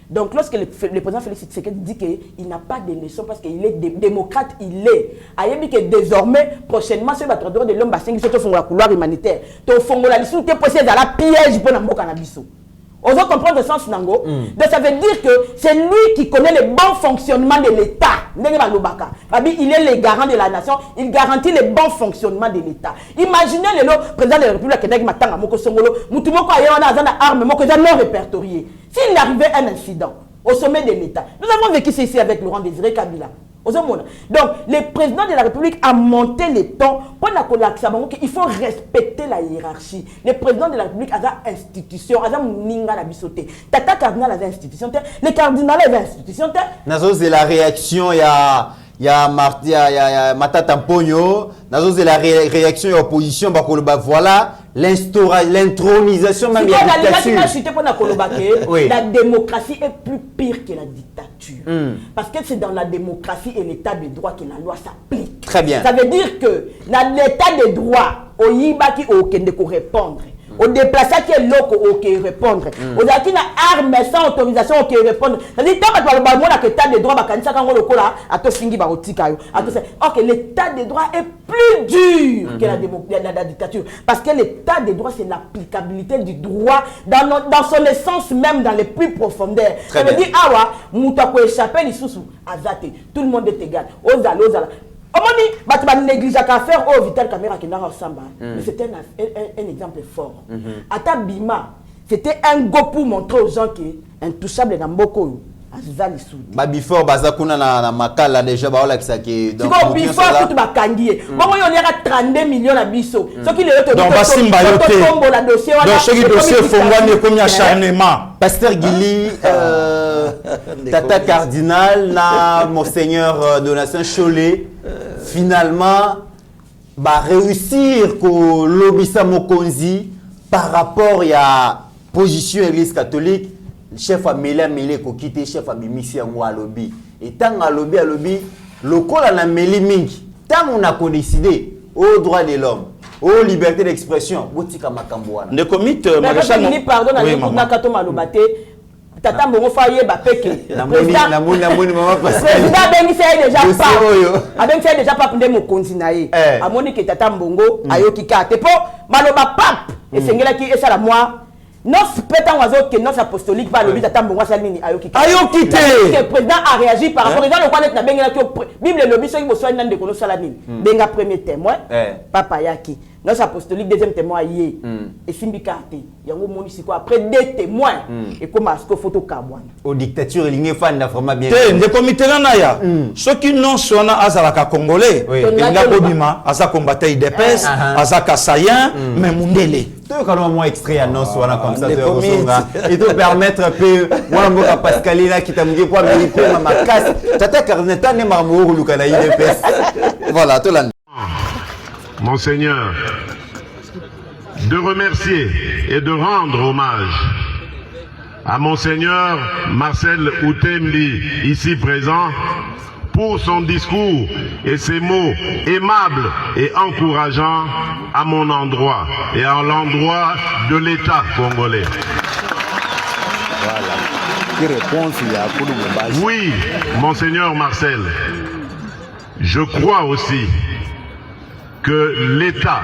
Donc, lorsque le président Félix Tshisekedi dit qu'il n'a pas de leçon parce qu'il est démocrate, il est. Il dit que désormais, prochainement, c'est le droit de l'homme qui font la couleur humanitaire. Tu font la bisou, tu es possible à la piège pour la bisou. On doit comprendre le sens nango. Donc ça veut dire que c'est lui qui connaît le bon fonctionnement de l'État. Il est le garant de la nation, il garantit le bon fonctionnement de l'État. Imaginez le président de la République qui matanga moko songolo, mutu moko ayona azana arme moko non répertorié. S'il arrivait un incident au sommet de l'État. Nous avons vécu ceci avec Laurent Désiré Kabila. Donc, le président de la République a monté les tons pour il faut respecter la hiérarchie. Le président de la République a une institution, a une bisoté. Tata cardinal a une institution, le cardinal a une institution. C'est la réaction, il y a Matata Mpogno, c'est la réaction de l'opposition, voilà l'intronisation même. La démocratie est plus pire que la dictature. Parce que c'est dans la démocratie et l'état de droit que la loi s'applique. Très bien. Ça veut dire que dans l'état de droit, au Yibaki au Kende pour répondre. au déplacer qui est loco ok répondre au qui na arme sans autorisation ok répondre c'est-à-dire tant que le monde a que l'état de droit ba kanisa quand le kola à to fingi ba otika yo à to c'est ok l'état de droit est plus dur que la dictature parce que l'état de droit c'est l'applicabilité du droit dans son essence même dans les plus profondeurs. Ça veut dire awa muta ko échapper li susu azate tout le monde est égal ozala omoni batu ba négliger qu'à faire au Vital Caméra qui n'a pas samba mais c'était un exemple fort ata bima c'était un go pour montrer aux gens qui intouchable na mboko azali sudi ba before bazakuna na makala déjà ba ola kisaki donc before tout ba kangie bongo yo lera 32 millions na biso soki le to donc basimba yo te la dossier wana donc soki dossier fongwani comme acharnement Pasteur Guili Tata Cardinal na Monseigneur Donatien Cholet finalement va réussir ko lobisa mokonzi par rapport à position église catholique chef a mêlé ko quitter chef a bimisi yango alobi et tant alobi lokola na meli mingi tant on a décidé au droit de l'homme aux libertés d'expression botika makambo wana ne comite maréchal ni pardon na na kato malobate tata mbongo faye ba peke na moni mama parce président bengi fait déjà pas avec fait déjà pas ndé mokonzi na ye amoni ke tata mbongo ayoki kate po maloba pape esengela ki esala moi non pétant oiseau que nos apostolique va le tata mbongo salini ayoki te le président a réagi par rapport à le connaître na bengi la bible le biso ki bosoa nande kono salani benga premier témoin papa yaki nos apostolique deuxième témoin yé et simbi carte yango moni siko après deux témoins et comme asko photo kabwana au dictature lingue fan na vraiment bien te de comité na ya ceux qui non sona azalaka congolais nga bobima asa combattant IDPS asa kasayen mais mundele tu quand moi extrait annonce wana comme ça et te permettre peu moi mboka Pascalina qui tamuge kwa milité mama casse tata Carneta ne marmouru lukana IDPS voilà tout là. Monseigneur, de remercier et de rendre hommage à Monseigneur Marcel Outembi, ici présent, pour son discours et ses mots aimables et encourageants à mon endroit et à l'endroit de l'État congolais. Oui, Monseigneur Marcel, je crois aussi que l'État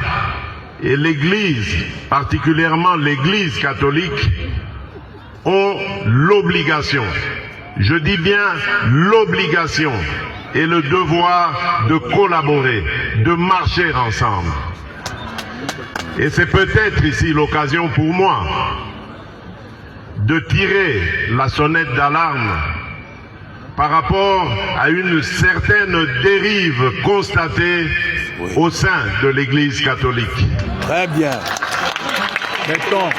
et l'Église, particulièrement l'Église catholique, ont l'obligation, je dis bien l'obligation et le devoir de collaborer, de marcher ensemble. Et c'est peut-être ici l'occasion pour moi de tirer la sonnette d'alarme par rapport à une certaine dérive constatée au sein de l'Église catholique. Très bien. Mettons.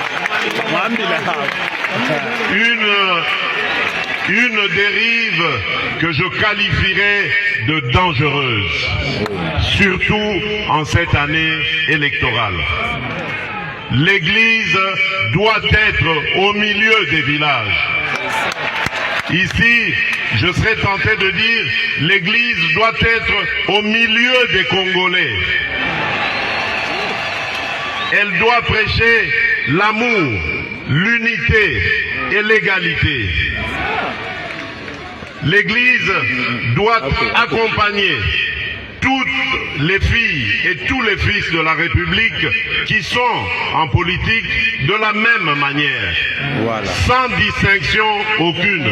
Une dérive que je qualifierais de dangereuse, surtout en cette année électorale. L'Église doit être au milieu des villages. Ici, je serais tenté de dire, l'Église doit être au milieu des Congolais. Elle doit prêcher l'amour, l'unité et l'égalité. L'Église doit accompagner toutes les filles et tous les fils de la République qui sont en politique de la même manière, sans distinction aucune.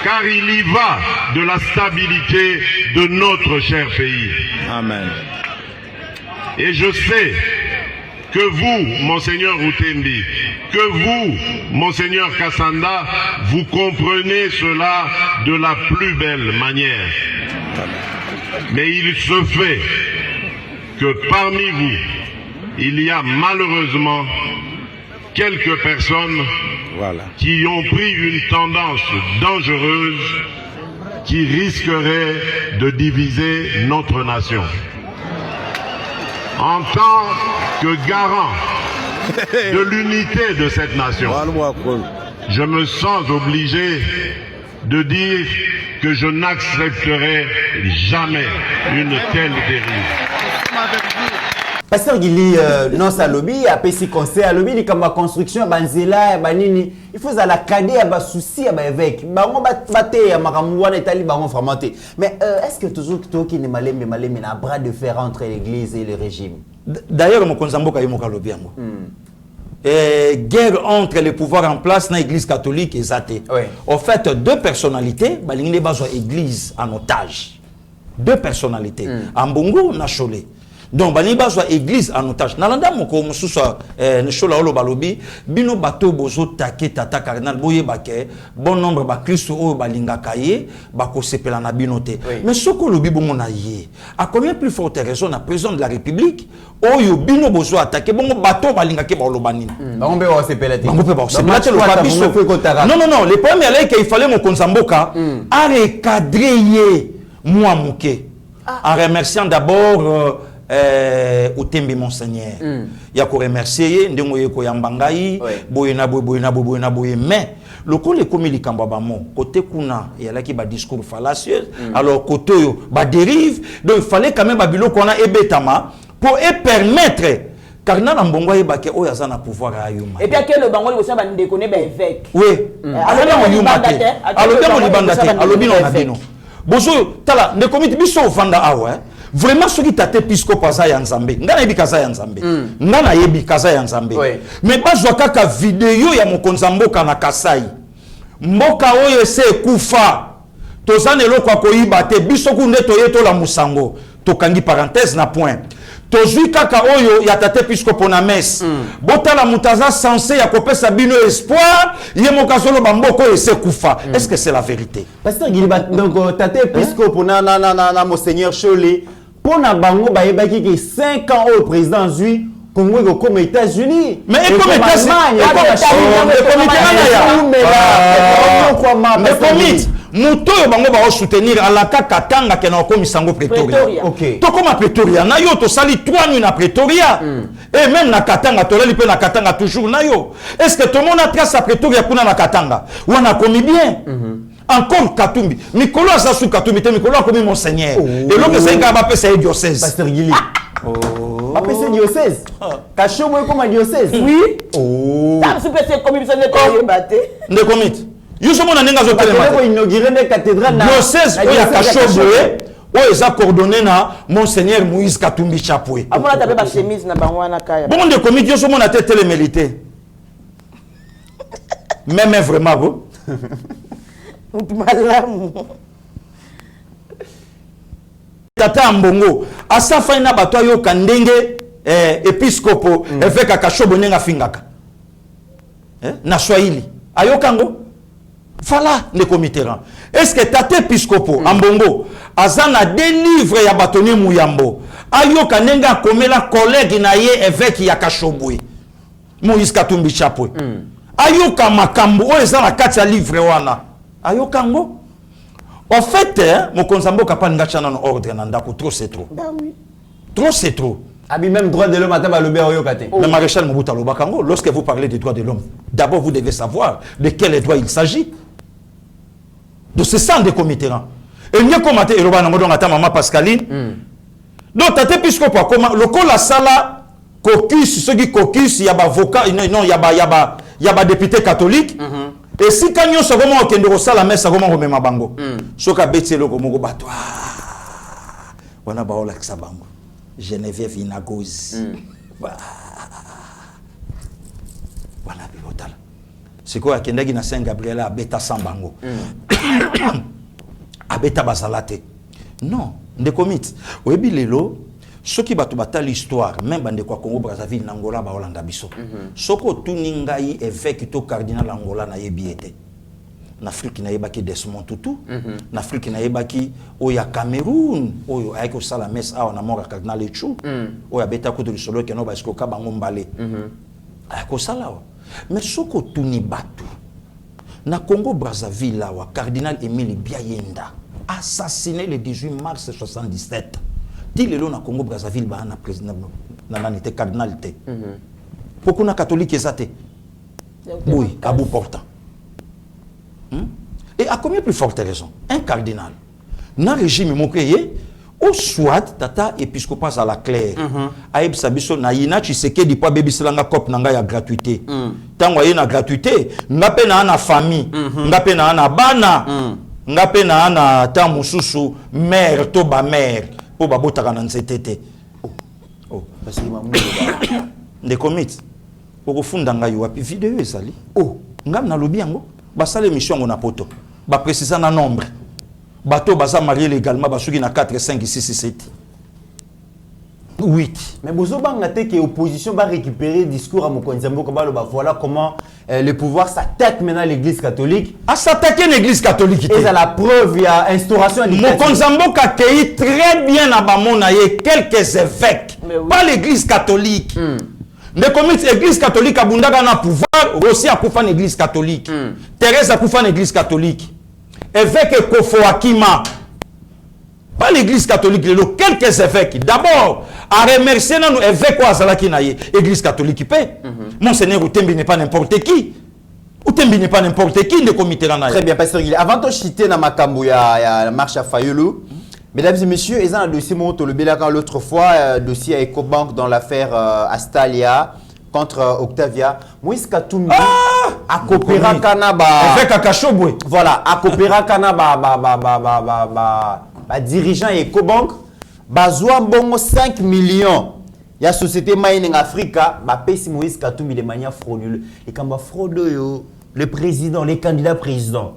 Car il y va de la stabilité de notre cher pays. Amen. Et je sais que vous, Monseigneur Outembi, que vous, Monseigneur Kassanda, vous comprenez cela de la plus belle manière. Mais il se fait que parmi vous, il y a malheureusement quelques personnes qui ont pris une tendance dangereuse qui risquerait de diviser notre nation. En tant que garant de l'unité de cette nation, je me sens obligé de dire que je n'accepterai jamais une telle dérive. Pasteur Gili, non, ça lobby, après si conseil à lobby, comme la construction, banzela, banini, il faut la cadet, à souci, à évêque. Baron batté, à maramouane et tali, baron fermenté. Mais est-ce que toujours toi qui n'est malé, mais un bras de fer entre l'église et le régime? D'ailleurs, mon konzambo ka yimoka lobby yango. Guerre entre les pouvoirs en place dans l'église catholique et athée. En fait, deux personnalités, balingine bazo église en otage. Deux personnalités. Ambongo na Cholé. Donc, bani bazwa église en otage. Nalanda moko mususa neshola olo balobi bino bato bozo take tata cardinal boye bake bon nombre ba Christ o balinga kaye bako sepela na binote. Mais soko lobi bongo na ye. À combien plus forte raison na président de la République oyo bino bozo attaquer bongo bato balinga ke ba lobanini. Bango be ba sepela te. Bango be ba sepela te lo papiso. Non non non, le problème est qu'il fallait mon konzamboka a recadrer moi mouké. En remerciant d'abord Otembe Monseigneur. Il y a qu'on remercier, ndemo yeko yambangai, boyena boye, mais le coup les commis li kambabamo côté kuna il y a là qui ba discours fallacieux, alors côté yo ba dérive, donc il fallait quand même babilo qu'on a ebetama pour permettre Cardinal Ambongo yebake oyo azana pouvoir ayuma. Et puis que le bango li ba ndekone ba évêque. Oui. Alors bien on yuma te. Alors bien on libanda te. Alors bien on a bino. Bozo tala ndeko miti biso ofanda awa. Vraiment ce qui t'a épiscope kaza ya Nzambe. Ngana yebi kaza ya Nzambe. Ngana yebi kaza ya Nzambe. Mais bazwa kaka vidéo ya mokonzamboka na Kasai. Mboka oyo se kufa. Tozane lokwa koyiba te biso ku nde toyeto la musango. Tokangi parenthèse na point. Tozui kaka oyo ya tate episcope na messe. Botala mutaza censé ya kopesa bino espoir, ye mokazolo bamboko ese kufa. Est-ce que c'est la vérité? Pasteur Gilibat, donc tate episcope na Monseigneur Cholé, pour na bango ba yebaki ki 5 ans au président Zui Congo comme États-Unis. Mais comme États-Unis, Muto bango ba soutenir à la katanga ke na komi sango Pretoria. OK. To comme Pretoria na yo to sali 3 nuits na Pretoria. Et même na katanga to li pe na katanga toujours na yo. Est-ce que tout le monde a trace à Pretoria kuna na katanga? Ou on a commis bien? Encore Katumbi. Mikolo asasu Katumbi te Mikolo a commis Monseigneur. Et l'autre c'est un ba pesa diocèse. Pasteur Gili. Ba pesa diocèse. Kacho mo comme diocèse. Oui. Oh. Ta su pesa commis ça ne ko yebate. Ne commit. Yuso mona nenga zo telema. Ko inaugurer une cathédrale na diocèse o ya Kachoboé o eza coordonné na Monseigneur Moïse Katumbi Chapoué. Amona tape ba chemise na bangwana kaya. Bon de commis yuso mona te télémélité. Même vraiment go. Malamu. Tata Mbongo asa faina bato yo kandenge episcopo efeka Kashobo nenga fingaka. Na Swahili. Ayokango Fala le comiteran. Est-ce que tate episcopo Ambongo azana des livres ya batoni muyambo ayoka nenga komela collègue na ye évêque ya Kashobwe Moïse Katumbi Chapwe ayoka makambo o ezana kati ya livre wana ayokango en fait mon konzambo kapani ngachana no ordre na ndako trop c'est trop. Bah oui. Trop c'est trop. Abi même droit de l'homme à Tabalobé Oyokate. Le maréchal Mobutu Lobakango, lorsque vous parlez des droits de l'homme, d'abord vous devez savoir de quels droits il s'agit. De ce sang de comitérants. Et mieux comme et le banamodon à maman Pascaline. Donc tate episcope comment le col la sala caucus ceux qui caucus il y a avocat non il y a député catholique. Et si kanyo so comment okende ko sala messe comment remema bango. Soka beti le ko moko bato. Wana ba ola kisa bango. Geneviève Inagozi. Voilà, pilotala. C'est quoi qui na Saint Gabriel à beta sambango. A beta basalate. Non, de commit. Oyebi lelo, ceux qui batu bata l'histoire, même bande kwa Congo Brazzaville n'Angola ba Holanda biso. Soko tuningai évêque to cardinal Angola na yebiete. N'Afrique na yebaki Desmond Tutu, n'Afrique na yebaki oya Cameroun, oyo ayeko sala messe awa na mort cardinal Echu, oya beta ko de solo ke no ba esko ka bango mbale. Ayeko sala wa. Mais soko tuni batu na Congo Brazzaville awa cardinal Émile Biayenda assassiné le 18 mars 77. Ti lelo na Congo Brazzaville ba na président na nanité cardinal té. Pourquoi na catholique ezate? Oui, à bout portant. Et à combien plus forte raison? Un cardinal, dans le régime mokéye, ou soit tata épiscopat à la claire aïb sabiso na yina chiseke di pa baby selanga cop nanga ya gratuité tango yena gratuité ngape na famille ngape na bana ngape na ta mususu mère to ba mère po babotaka na nzetete parce que mamu de commit pour funda ngai wapi vidéo ezali ngam na lobi yango basala émission ngona poto ba préciser na nombre bateau baza marié légalement basuki na 4 5 6 7 8 mais bozo banga te que opposition va récupérer discours à Mokonzambo comme voilà comment le pouvoir s'attaque maintenant à l'église catholique à s'attaquer l'église catholique et à la preuve il y a instauration Mokonzambo a accueilli très bien à Bamonaye quelques évêques pas l'église catholique mais comme l'église catholique a bundaka na pouvoir aussi a pouvoir l'église catholique Thérèse a pouvoir l'église catholique évêque Kofo Akima pas l'église catholique quelques évêques d'abord à remercier nos évêques Azalaki naye église catholique paix monseigneur Utembi n'est pas n'importe qui Utembi n'est pas n'importe qui de comité là. Très bien pasteur Guillet avant de citer na makambo ya la marche à Fayulu mesdames et messieurs ils ont un dossier monto le belaka l'autre fois dossier à EcoBank dans l'affaire Astalia contre Octavia Moïse Katumbi a coopéré Kanaba avec Akashobwe voilà a coopéré Kanaba dirigeant EcoBank bazwa mbongo 5 millions ya société Mining Africa pesi Moïse Katumbi de manière frauduleuse et quand fraude le président les candidats présidents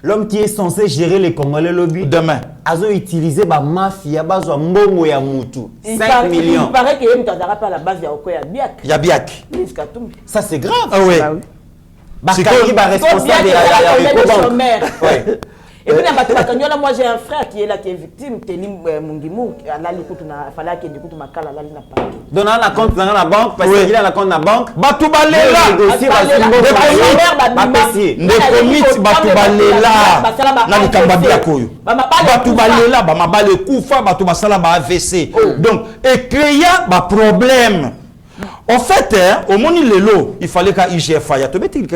l'homme qui est censé gérer les Congolais lobby demain azo utiliser ba mafia bazwa mbongo ya mutu 5 millions il paraît que yem tazara pas la base ya Okoya Biak ya Biak Moïse Katumbi ça c'est grave ah oui c'est responsable de et puis moi j'ai un frère qui est là qui est victime Teni Mungimu là l'écoute na fallait qu'il écoute ma cala là na pas donne un compte dans la banque parce qu'il a la compte na banque batubalela ne commit batubalela na likamba biakoyo batubalela ba mabale kufa batu basala ba AVC donc et créer ba problème en fait au moni lelo il fallait qu'à IGF ya to beti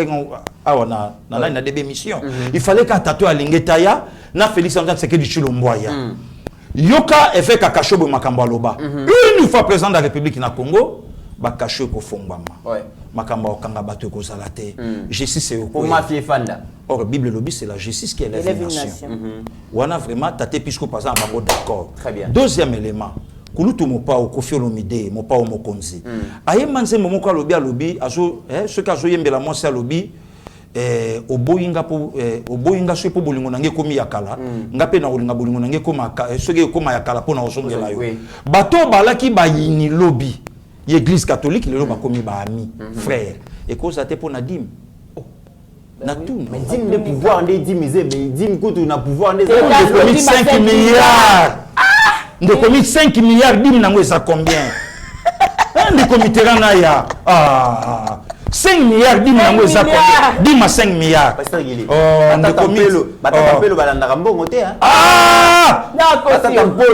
na na des missions il fallait qu'à tato alingetaya na Félix Antoine Tshisekedi Tshilomboya yoka effet ka kashobo makambo aloba une fois président de la République na Congo ba kasho ko fombama makambo okanga bato ko salate justice c'est pour mafia fanda or Bible lobby c'est la justice qui élève une nation wana vraiment tate puisque par exemple d'accord très bien deuxième élément kulutu mopa o Koffi Olomide mopa o Mokonzi aye manze momoko alobi alobi azo ce ka zo yembela mwasi alobi oboyinga so po bolingo nange komi yakala ngape na olinga bolingo nange koma soki koma yakala pona osongela yo bato balaki bayini lobby l'église catholique le loba komi ba ami frère et cause ate pona dim na tout mais dim de pouvoir ndé dimiser mais dim kutu na pouvoir ndé 5 milliards de commis 5 milliards dim nango ça combien de comité rana ya 5 milliards dim nango ça combien dim à 5 milliards pasteur Guillet de commis batata pelo balanda mbongo te hein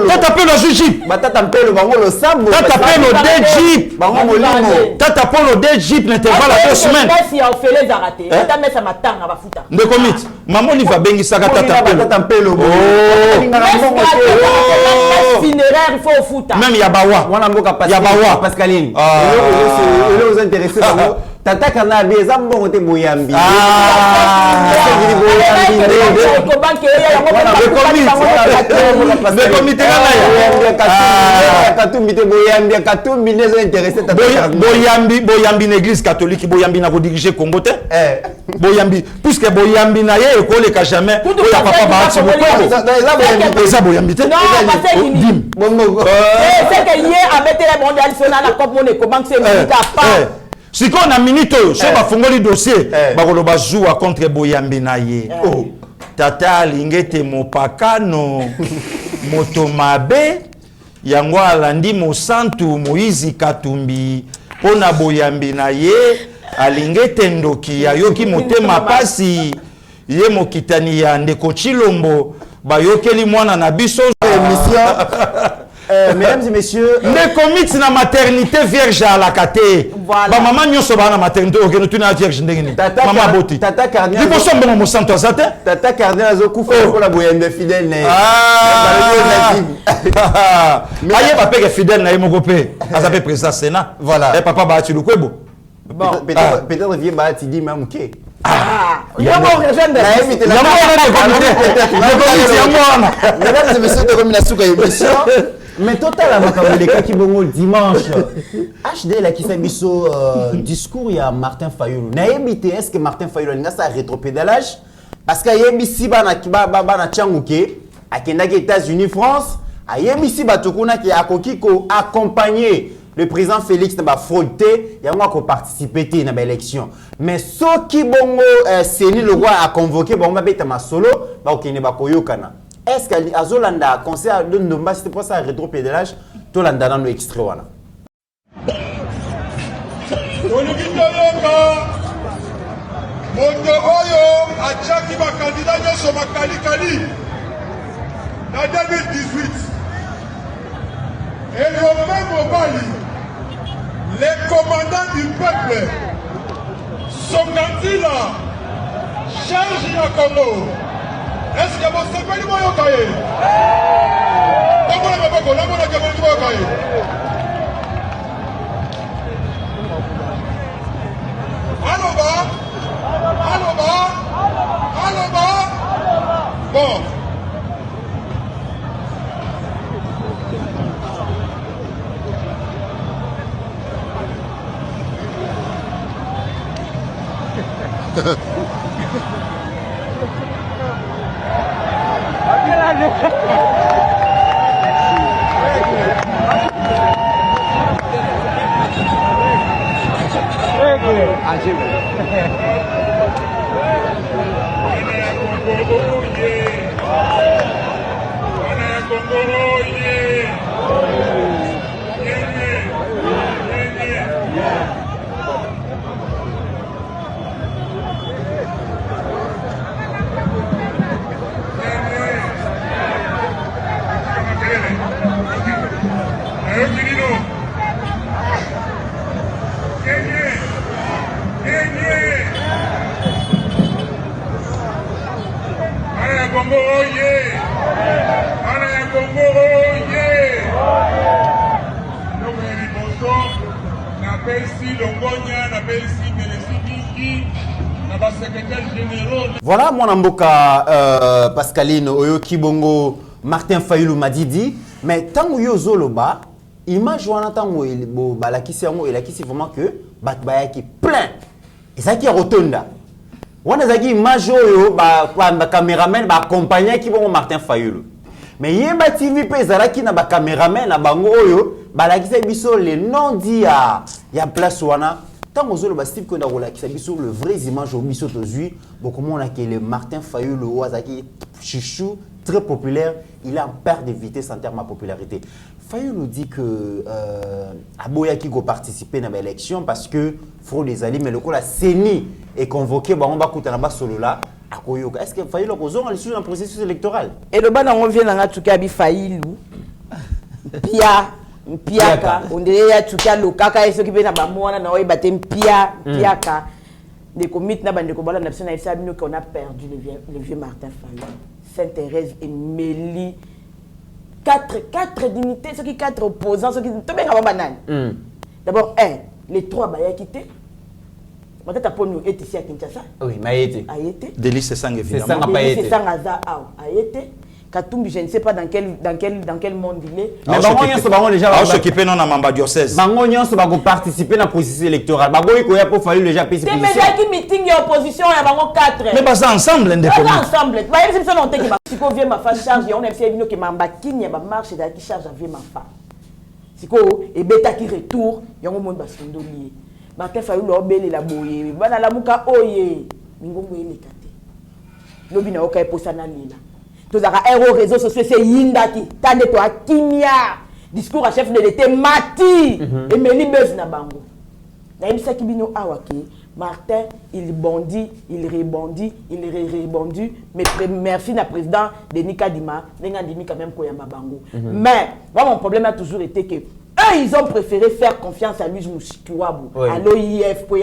tata pelo Jeep batata pelo bango lo sambo tata pelo de Jeep bango molimo tata pelo de Jeep n'intervalle à 2 semaines si on fait les arrêter tata met ça matanga ba futa de commis maman li va bengi saka tata pelo funéraire il faut futa même yabawa wana mboka Pascaline et vous intéressez tata kana beza mbongo te boyambi boyambi na église catholique boyambi na diriger Congo te boyambi puisque boyambi na ye ekoleka jamais oya papa baati bokolo eza boyambi te c'est que hier avec les mondialistes na coupe monnaie comment c'est pas si on a minute so bafongoli dossier bakoloba zuwa contre boyambi na ye tata alingete mopakano moto mabe yango alandi mosantu Moïse Katumbi pona boyambi na ye alingete ndoki ayoki motema pasi ye mokitani ya ndeko Tshilombo bayokeli mwana na biso mesdames et messieurs, les comités na maternité vierge à la kate. Ba maman nyoso ba na maternité okeno tuna vierge ndengeni. Maman boti. Tata cardinal. Libo sombo mo santo azate. Tata cardinal azokufa pour la boyende fidèle ne. Mais aye papa est fidèle na yemo copé. Azape président Sénat. Voilà. Et papa ba tu le kwebo. Bon, peut-être vieux bah tu dis même OK. Il y a mon rejoindre. Mesdames et messieurs de Rominasuka émission. Mais total à Makamele qui bongo dimanche. HD la qui s'abisso discours il y a Martin Fayulu. Na yebite est-ce que Martin Fayulu nga sa rétropédalage parce que yebisi bana bana changuke akendaki États-Unis France ayebisi batokuna qui akokiko accompagner le président Félix n'a pas frauté, il y a moi qui participer à l'élection. Mais ce qui bongo Séni le roi a convoqué bon ma bête ma solo, ba okene ba koyokana. Est-ce que Azolanda conseil de Ndomba c'était pour ça rétropédalage to landa dans l'extrait wana. Moto oyo achaki ba candidat nyoso makali na 2018. Et le même Mobali, les commandants du peuple, Songantila, charge la Congo. Est-ce que vous savez le mot yokaye? Comment la maboko, la mona kemo tu yokaye? Allo ba? Bon. Voilà mon amboka Pascaline Oyoki Bongo Martin Fayulu Madidi mais tant yo zoloba image wana tango balakisi yango elakisi vraiment que batbayaki plein et ça qui rotonda wana zaki image oyo ba cameraman ba accompagner ki bongo Martin Fayulu mais Yemba TV pe zalaki na ba cameraman na bango oyo balakisa biso le nom dit ya place wana. Tant que vous avez Steve Kondarola qui s'habille sur le vrai image au biso tozui, beaucoup on a que le Martin Fayulu Ouazaki chouchou très populaire, il est en perte de vitesse en termes de popularité. Fayulu dit que Aboya qui va participer à l'élection parce que fraude des alliés mais le coup la CENI est convoqué bon on va couper là-bas solo là à Koyoka. Est-ce que Fayulu a suivi un processus électoral? Et le ban on vient dans tout cas Fayulu. Piaka, on dirait ya tuka lokaka et ceux qui viennent à Bamouana na oyebatem piaka. Des comités na bande kobala na sena isa bino qu'on a perdu le vieux Martin Fayulu. Sainte-Thérèse et Mélie. Quatre dignités, ceux qui 4 opposants, ceux qui tout bien avant banane. D'abord les 3 baya quitté. Peut-être à Ponu est ici à Kinshasa. Oui, mais a été. Délice sang évidemment. C'est ça n'a pas été. C'est ça a été. Katumbi, je ne sais pas dans quel monde il est. Mais Bango déjà s'occuper non à Mamba diocèse. Bango nyonso ba participer dans processus électoral. Bango iko ya pour fallu déjà payer. C'est mais qui meeting et opposition ya Bango 4. Mais pas ensemble indépendant. Ensemble. Ba yebisi biso nonte ki ba siko vie ma fa charge on aime bino ke mamba kinya ba marche da ki charge vie ma fa. Siko e beta ki retour yango monde ba sondolier. Martin Fayulu obele la boye. Bana la muka oye. Mingongo elekate. Lobi na oka eposa na lila. Tous les réseaux sociaux, c'est Yindaki. Tande to Kimia. Discours à chef de l'État Mati. Et Meli Beuz na bango. Na yebisa kibino awaki. Martin, il bondit, il rebondit, il rebondit. Mais merci na président Denis Kadima. Nenga Dimi quand même koyamba bango. Mais, moi mon problème a toujours été que eux, ils ont préféré faire confiance à Louis Mouchikiwabu, à l'OIF, pour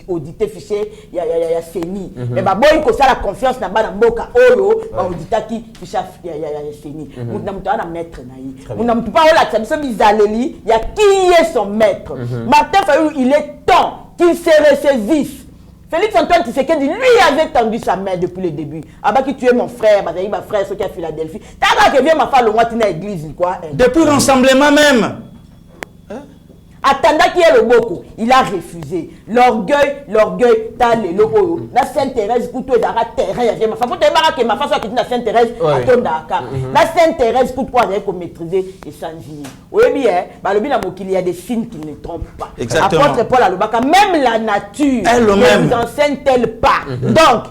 auditer fichier, il y a CENI. Mais bah, bon, il faut la confiance dans la Mboka, Oyo, auditer qui fichier, il y a CENI. Nous n'avons pas un maître. Nous n'avons pas la il y a qui est son maître. Martin Fayulu, il est temps qu'il se ressaisisse. Félix Antoine Tshisekedi, lui, avait tendu sa main depuis le début. Abba qui tuait mon frère, ma frère, ceux qui a Philadelphie. T'as que vient ma femme, le mois, tu n'as église, quoi. Depuis le rassemblement même. Attendant qu'il y ait le boko, il a refusé. L'orgueil, t'as le logo. La Sainte-Thérèse, couteau d'ara terrain, il y a ma femme. Faut que ma femme soit quittée la Sainte-Thérèse, à ton Dakar. La Sainte-Thérèse, coûte quoi d'ailleurs qu'on maîtriser et sans génie. Oui, bien, le bien il y a des signes qui ne trompent pas. Exactement. Apôtre Paul Alobaka, même la nature ne vous enseigne-t-elle pas. Donc,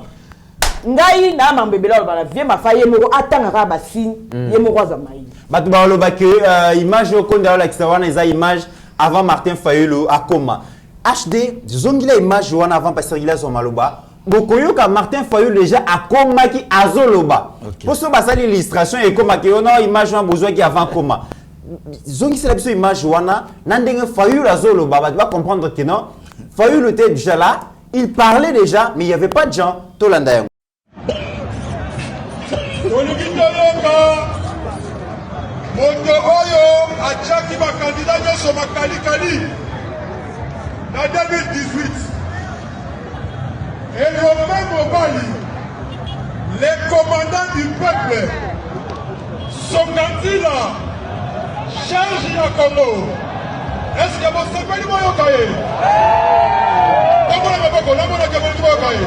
ngai na mambebela ba vie ma faye moko atanga ba signe ye moko za mai. Batu ba lobaka image au konda la kisawana eza image avant Martin Fayulu à Koma. HD, zongila image wana avant Pasteur Gilas Omaloba. Bokoyo ka Martin Fayulu déjà à Koma qui azoloba. Pour ce basal illustration et Koma qui on a image wana besoin qui avant Koma. Zongi c'est la biso image wana nandenge Fayulu azoloba, tu vas comprendre que non. Fayulu était déjà là, il parlait déjà mais il y avait pas de gens Tolanda. Moto oyo achaki bakandida nyonso makalikali na 2018 et le même mobali les commandants du peuple Songandila charge ya Congo. Est-ce que vous savez moyoka ye? Namona maboko namona ke moyoka ye.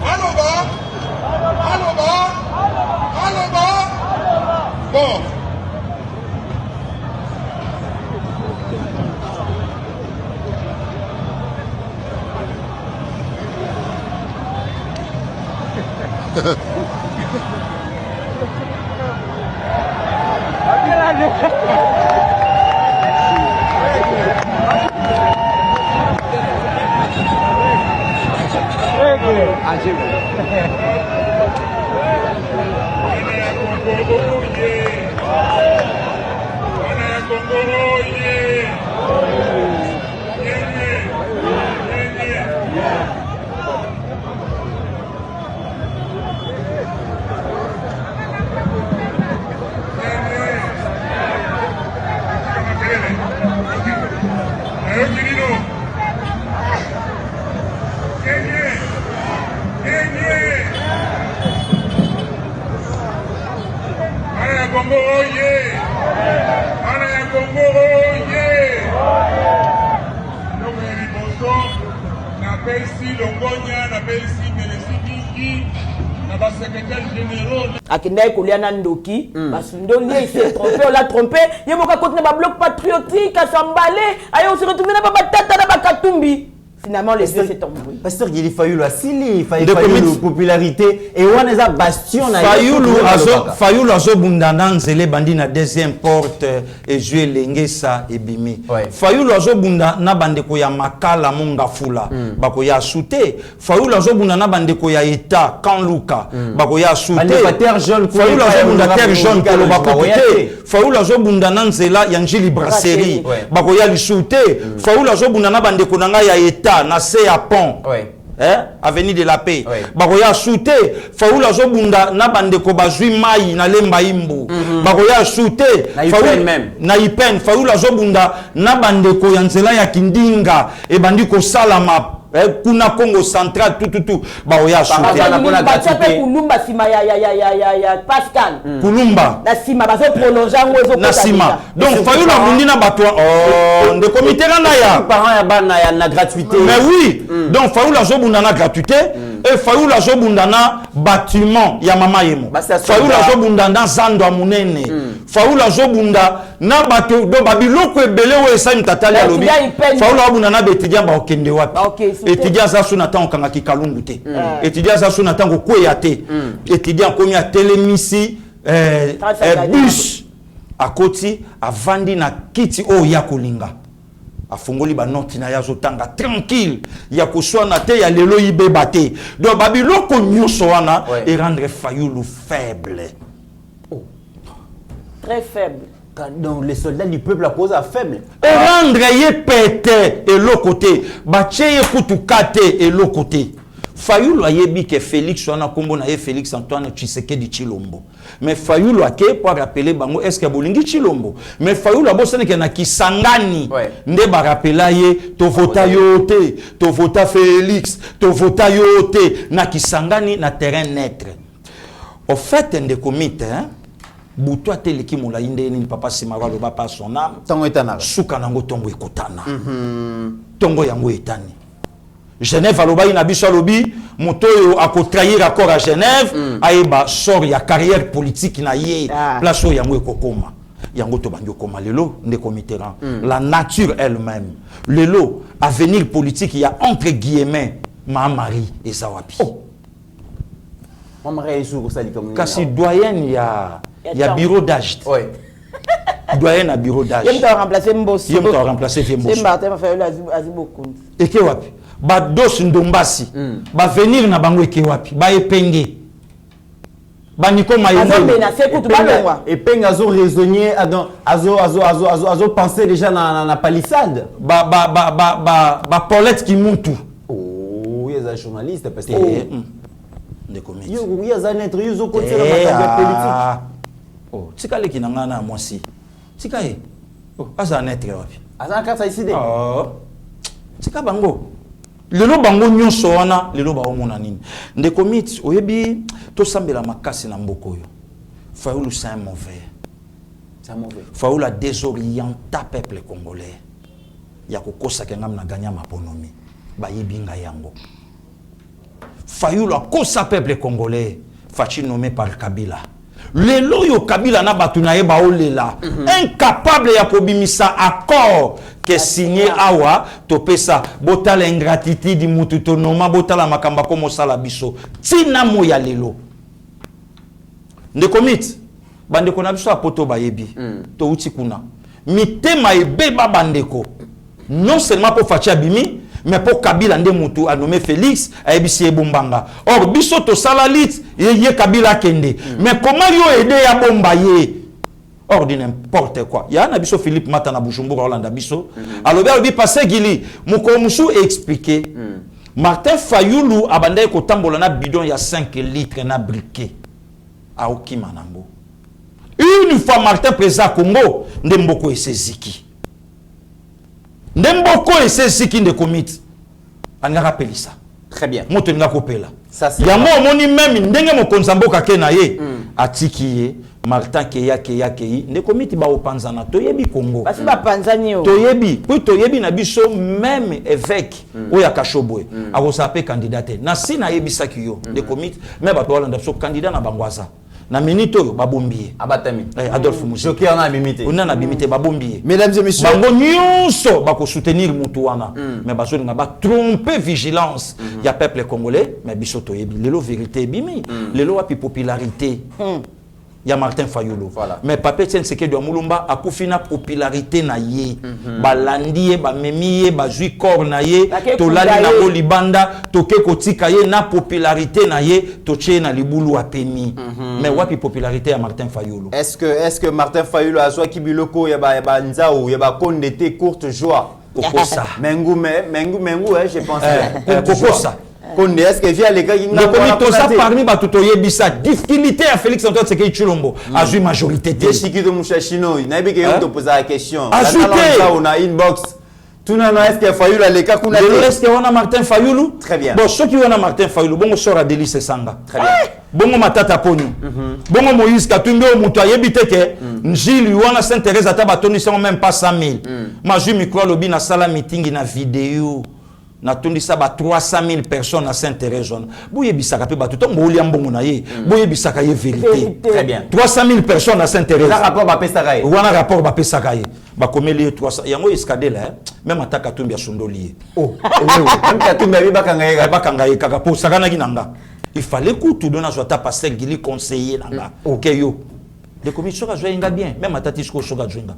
Allo, bon. Akenda Koliana Ndoki, parce que Ndoli s'est trompé, on l'a trompé. Il y a mon côté de bloc patriotique à s'emballer. Allez, on se retrouve dans la tata dans la Katumbi. Finalement, les deux s'est embrouillé. Pasteur Gili Fayulu a Sili, Fayulu popularité et on est à bastion. Fayulu azo bundana nzele bandi na deuxième porte et jouer lengesa et bimi. Fayulu azo bundana bande ko ya makala monga fula bako ya souté. Fayulu azo bundana bande ko ya eta kan luka bako ya souté. Fayulu azo bundana terre jaune ko bako pété. Fayulu azo bundana nzela ya njili brasserie bako ya li souté. Fayulu azo bundana bande ko nanga ya eta na se ya pont avenue de la paix bakoya shooté Fayulu azobunda na bandeko bazwi mai na lemba imbu bakoya shooté na ipen Fayulu azobunda na bandeko ya nzela ya kindinga e bandi ko salama kuna Congo central tout bakoya shooté Kulumba sima ya Pascal Kulumba na sima bazo prolonger ngozo na sima donc Fayulu abundi na bato de comité na ya parents ya bana ya na gratuité mais oui donc Fayulu azobunda na gratuité et Fayulu azobunda na bâtiment ya mama yemo Fayulu azobunda na zando ya munene Fayulu azobunda na bato do babiloko ebele o esa mtatali ya lobi Fayulu azobunda na betudiant ba okende wapi étudiant za suna tango kanga kikalungu te étudiant za suna tango kweya te étudiant komi a telemisi bus akoti avandi na kiti o ya kolinga afungoli ba noti na yazo tanga tranquille ya kuswana te ya lelo ibeba te donc babiloko nyonso wana et rendre Fayulu faible Très faible. Donc les soldats du peuple à cause à faible. Et rendre y pété et l'autre côté. Bacheye kutukate et l'autre côté. Fayulu ayebi que Félix wana kombo na ye Félix Antoine Tshisekedi Tshilombo. Mais Fayulu ake pour rappeler bango est-ce que bolingi Tshilombo. Mais Fayulu abosane ke na Kisangani. Nde ba rappela ye to vota yote, to vota Félix, to vota yote na Kisangani na terrain net. Au fait de comité hein Boutou ateleki moula inde ni papa Simara loba pas son âme. Tongo etana. Souka nango tongo ekotana. Tongo yango etani. Genève aloba ina biso alobi motoyo ako trahir accord à Genève aeba sort ya carrière politique na ye place o yango ekokoma. Yango to bango koma lelo nde commitera. La nature elle-même. Lelo avenir politique il y a entre guillemets ma Marie et Zawapi. Maman est sur ça comme kasi doyen il y a bureau d'âge. Oui. Doyen à bureau d'âge. Il m'a remplacé Mbosso. Il m'a remplacé Mbosso. C'est Martin Fayulu Azibokund. Et que wapi? Ba dos ndombasi. Ba venir na bango ke wapi? Ba epenge. Ba niko mayende. Et peng azo raisonnier azo penser déjà na palissade. Ba Paulette qui monte. Oh, il y a des journalistes parce que des comédies. Il y a des lettres, ils ont côté la politique. Oh, tika leki nanga na mwasi. Tika e. Oh, asa netre wapi? Asa kasa ici de. Oh. Tika bango. Lelo bango nyonso wana, lelo ba omona nini. Nde komiti oyebi to sambela makasi na mboko yo. Fayulu c'est mauvais. C'est mauvais. Fayulu a désorienté peuple congolais. Ya kokosa ke ngam na gagna maponomi. Ba yebinga yango. Fayulu a kosa peuple congolais. Fachi nommé par Kabila. Lelo yo Kabila na batu na ye ba olela. Incapable ya kobimisa accord que signé awa to pesa botala ingratitude mutu to noma botala makamba komo sala biso. Tina mo ya lelo. Nde komit bandeko na biso apoto bayebi to uti kuna. Mitema ebeba bandeko. Non seulement pour Fachi abimi mais pour Kabila nde mutu a nommé Félix a ebisi ebombanga. Or biso to salalit ye Kabila kende. Mais comment yo aider ya bomba ye? Or de n'importe quoi. Ya na biso Philippe Mata na Bujumbura Hollande biso. Alors bi passé gili mukomusu expliquer. Martin Fayulu abandai ko tambola na bidon ya 5 litres na briquet. A okimanango. Une fois Martin président Congo ndemboko eseziki. Ndemboko eseziki nde komiti. Anga rappeli ça. Très bien. Moto nga kopela. Ça c'est. Ya mo moni même ndenge mo konzamboka ke na ye. Atiki ye Martin keyi nde komiti ba opanzana toyebi Congo. Parce ba panzani yo. Toyebi, puis toyebi na biso même évêque oya Kashobwe. Akosape candidat. Na si na yebisaki yo nde komiti mais ba to Hollande biso candidat na bangwaza. Na minute oyo babombiye abatami Adolphe Moussa Joker na bimité on a bimité babombiye. Mesdames et messieurs bango nyonso bako soutenir mutu wana mais bazo nga ba tromper vigilance ya peuple congolais mais biso toyebi lelo vérité bimi lelo wapi popularité ya Martin Fayulu voilà. Mais Pape Etienne Tshisekedi wa Mulumba akufina popularité na ye balandi ye bamemi ye bazui corps na ye tolali na ko libanda toke kotika ye na popularité na ye toche na libulu apeni mais wapi popularité ya Martin Fayulu? Est-ce que Martin Fayulu a soit kibiloko ya ba nzao ya ba kondete courte joie kokosa mengu je pense kokosa Konde, est-ce que via les gars qui n'ont pas parmi batutoye bisa difficulté à Félix Antoine Tshisekedi Tshilombo a joué majorité de Chiki de Mouchachino il n'a pas que poser la question ajouté on a inbox tout non est-ce que Fayulu les gars qu'on a est-ce que on a Martin Fayulu très bien bon ceux qui on a Martin Fayulu bon sort à Délice Sanga très bien bon Matata Poni bon Moïse Katumbi au mutu ayebite ke Njili wana Saint Thérèse atabatoni sont même pas 100 000 majui micro lobi na sala meeting na vidéo na tondi sa ba 300 000 personnes à Saint-Thérèse. Boye bisaka pe batu tombo oli ambongo na ye. Boye bisaka ye vérité. Très bien. 300 000 personnes à Saint-Thérèse. Na rapport ba pesaka ye. Wana rapport ba pesaka ye. Ba komeli 300. Yango iskade là, même ataka tumbi ya sondoli. Oh, même Katumbi abi bakanga ye kaka po sakana kinanga. Il fallait que tout donne soit passer gili conseiller nanga. OK yo. Les commissions a joué bien, même atati sko soga jouinga.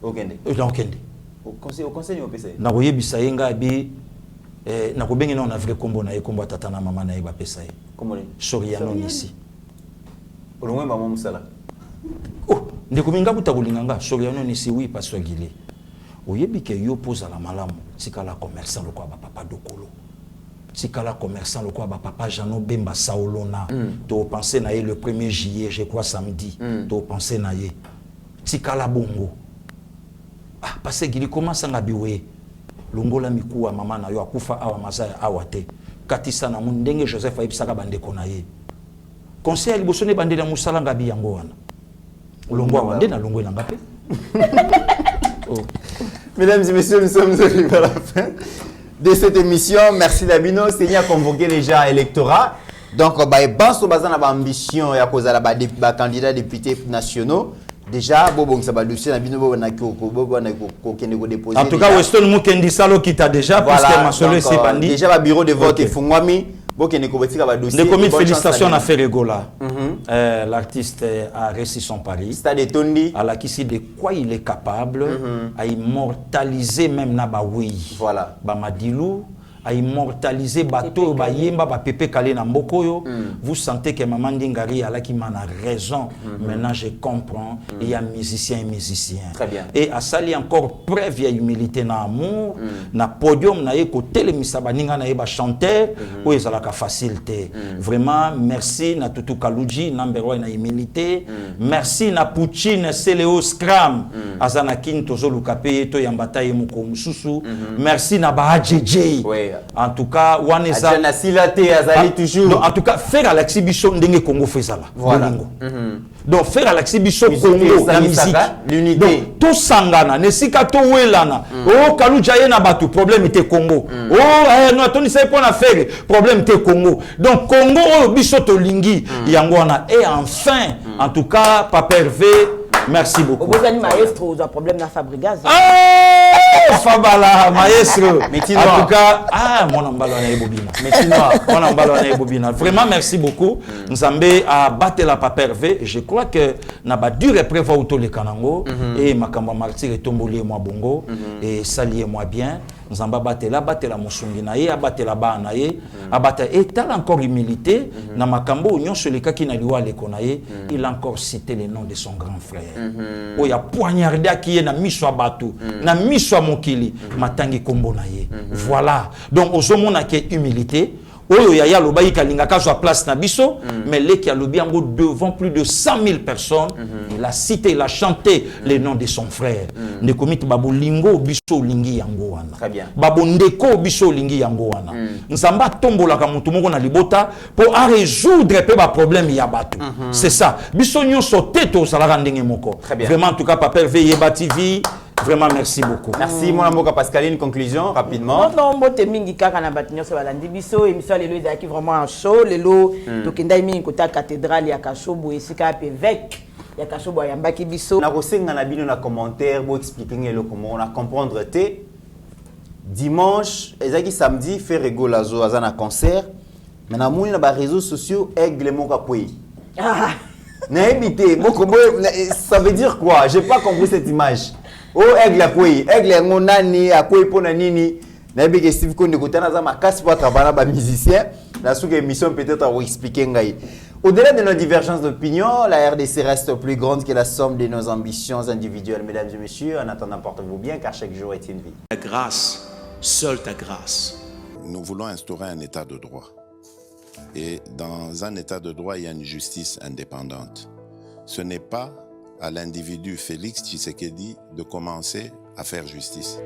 Okende. Okende. Au conseil au PC. Na boye bisayenga bi na kobengi na vrai kombo na ekombo tata na mama na ye ba pesa ye kombo Soriano ici olongwe mama musala Oh, ndeko minga buta kolinganga soriano ni si oui pasteur Guilé. Oyebi ke yo posa la malamu tikala commerçant le quoi papa dokolo. Tikala commerçant le quoi papa Jano Bemba Saolona. To penser na le 1er juillet, je crois samedi. To penser na ye. Tikala bongo. Ah parce Guilé comment ça ngabiwe. Longola mikuwa mama na yo akufa awa mazaya awate. Katisa na mundenge Joseph ayibisaka bandeko na ye. Conseil libosone bande na musala ngabi yango wana. Olongwa wande na longo elanga pe. Mesdames et messieurs, nous sommes arrivés à la fin de cette émission. Merci Labino. Seigneur a convoqué les gens à l'électorat. Donc, on a ambition et à cause de la candidat députés nationaux. Déjà, bon, ça va dossier en tout cas, Weston Mukendi Salo qui t'a déjà, puisque Masolo c'est bandit. Déjà, le bureau de vote est Fungwami. Des commis félicitations à Ferregola. L'artiste a réussi son pari. Stade Tondi. À la qui de quoi il est capable à immortaliser même Nabawi. Voilà. Bamadilou. À immortaliser bateau bayemba ba pepe kale na mbokoyo. Vous sentez que maman Dingari a qui m'en a raison. Maintenant je comprends. Il y a musicien et musicien. Très bien. Et à sali encore preuve ya humilité na amour na podium na ye côté le misabaninga na ye ba chanteur ou ezalaka facilité. Vraiment merci na Tutu Kaluji number 1 na humilité. Merci na Puccine Seleo Scram azana kinto zoluka pe to yambata ye moko mususu. Merci na ba JJ. En tout cas, toujours. En tout cas, faire à l'exhibition de Congo fait ça là. Voilà. Donc faire à l'exhibition Congo la musique, l'unité. Donc tout sangana, ne sika to welana. Oh Kaluja na batu problème était Congo. Oh non Tony c'est pour faire problème était Congo. Donc Congo oh biso to lingi yangwana et enfin en tout cas Papa Hervé, merci beaucoup. Vous avez maestro, vous avez un problème dans Fabrigaz. Fabala, maestro. En tout cas, mon ambalo na bobina. Mon ambalo na bobina. Vraiment, merci beaucoup. Nous avons battu la Papa Hervé. Je crois que n'a pas dû prévoir auto le Kanango et Makamba Martyr et Tomboli et moi bongo et salier moi bien. Nous avons battu la Mosungi naye, abattu la ba naye, abattu et tal encore humilité. Na Makambo union sur les cas qui n'a liwa le konaye, il a encore cité le nom de son grand frère. Oh ya poignardé qui est na miswa batu, na miswa mokili, matangi kombo naye. Voilà. Donc au sommet qui est humilité. Oyo yaya lobayi kalinga kazwa place na biso mais leki a lobi yango devant plus de 100 000 personnes il a cité il a chanté les noms de son frère ndeko miti babolingo biso lingi yango wana très bien babondeko biso lingi yango wana nzamba tombola ka mutu moko na libota pour à résoudre pe ba problème ya bato c'est ça biso nyonso teto salaka ndenge moko vraiment en tout cas Papa Hervé Yeba TV. Vraiment, merci beaucoup. Merci, mon amour Pascaline. Une conclusion, rapidement. Non, moi, je suis un peu de balandi biso. Émission les lois qui vraiment un show. Les lots, donc il y a une cathédrale, il y a un show, il y a un évêque, il y a un show, il y a un biso. Na rosenga na bino na commentaire, pour expliquer comment on a comprendre te. Dimanche, ezaki samedi, fait rigolo azo azana concert. Mais na mouni na ba réseaux sociaux, aigle mon kapoi. Na évité, ça veut dire quoi? J'ai pas compris cette image. Oh aigle à quoi? Aigle ngonani à quoi pour nini? Nabi que Steve Konde kotana za makasi pour travailler ba musicien. La sous émission peut-être à vous expliquer ngai. Au-delà de nos divergences d'opinion, la RDC reste plus grande que la somme de nos ambitions individuelles, mesdames et messieurs. En attendant, portez-vous bien car chaque jour est une vie. Ta grâce, seule ta grâce. Nous voulons instaurer un état de droit. Et dans un état de droit, il y a une justice indépendante. Ce n'est pas à l'individu Félix Tshisekedi de commencer à faire justice.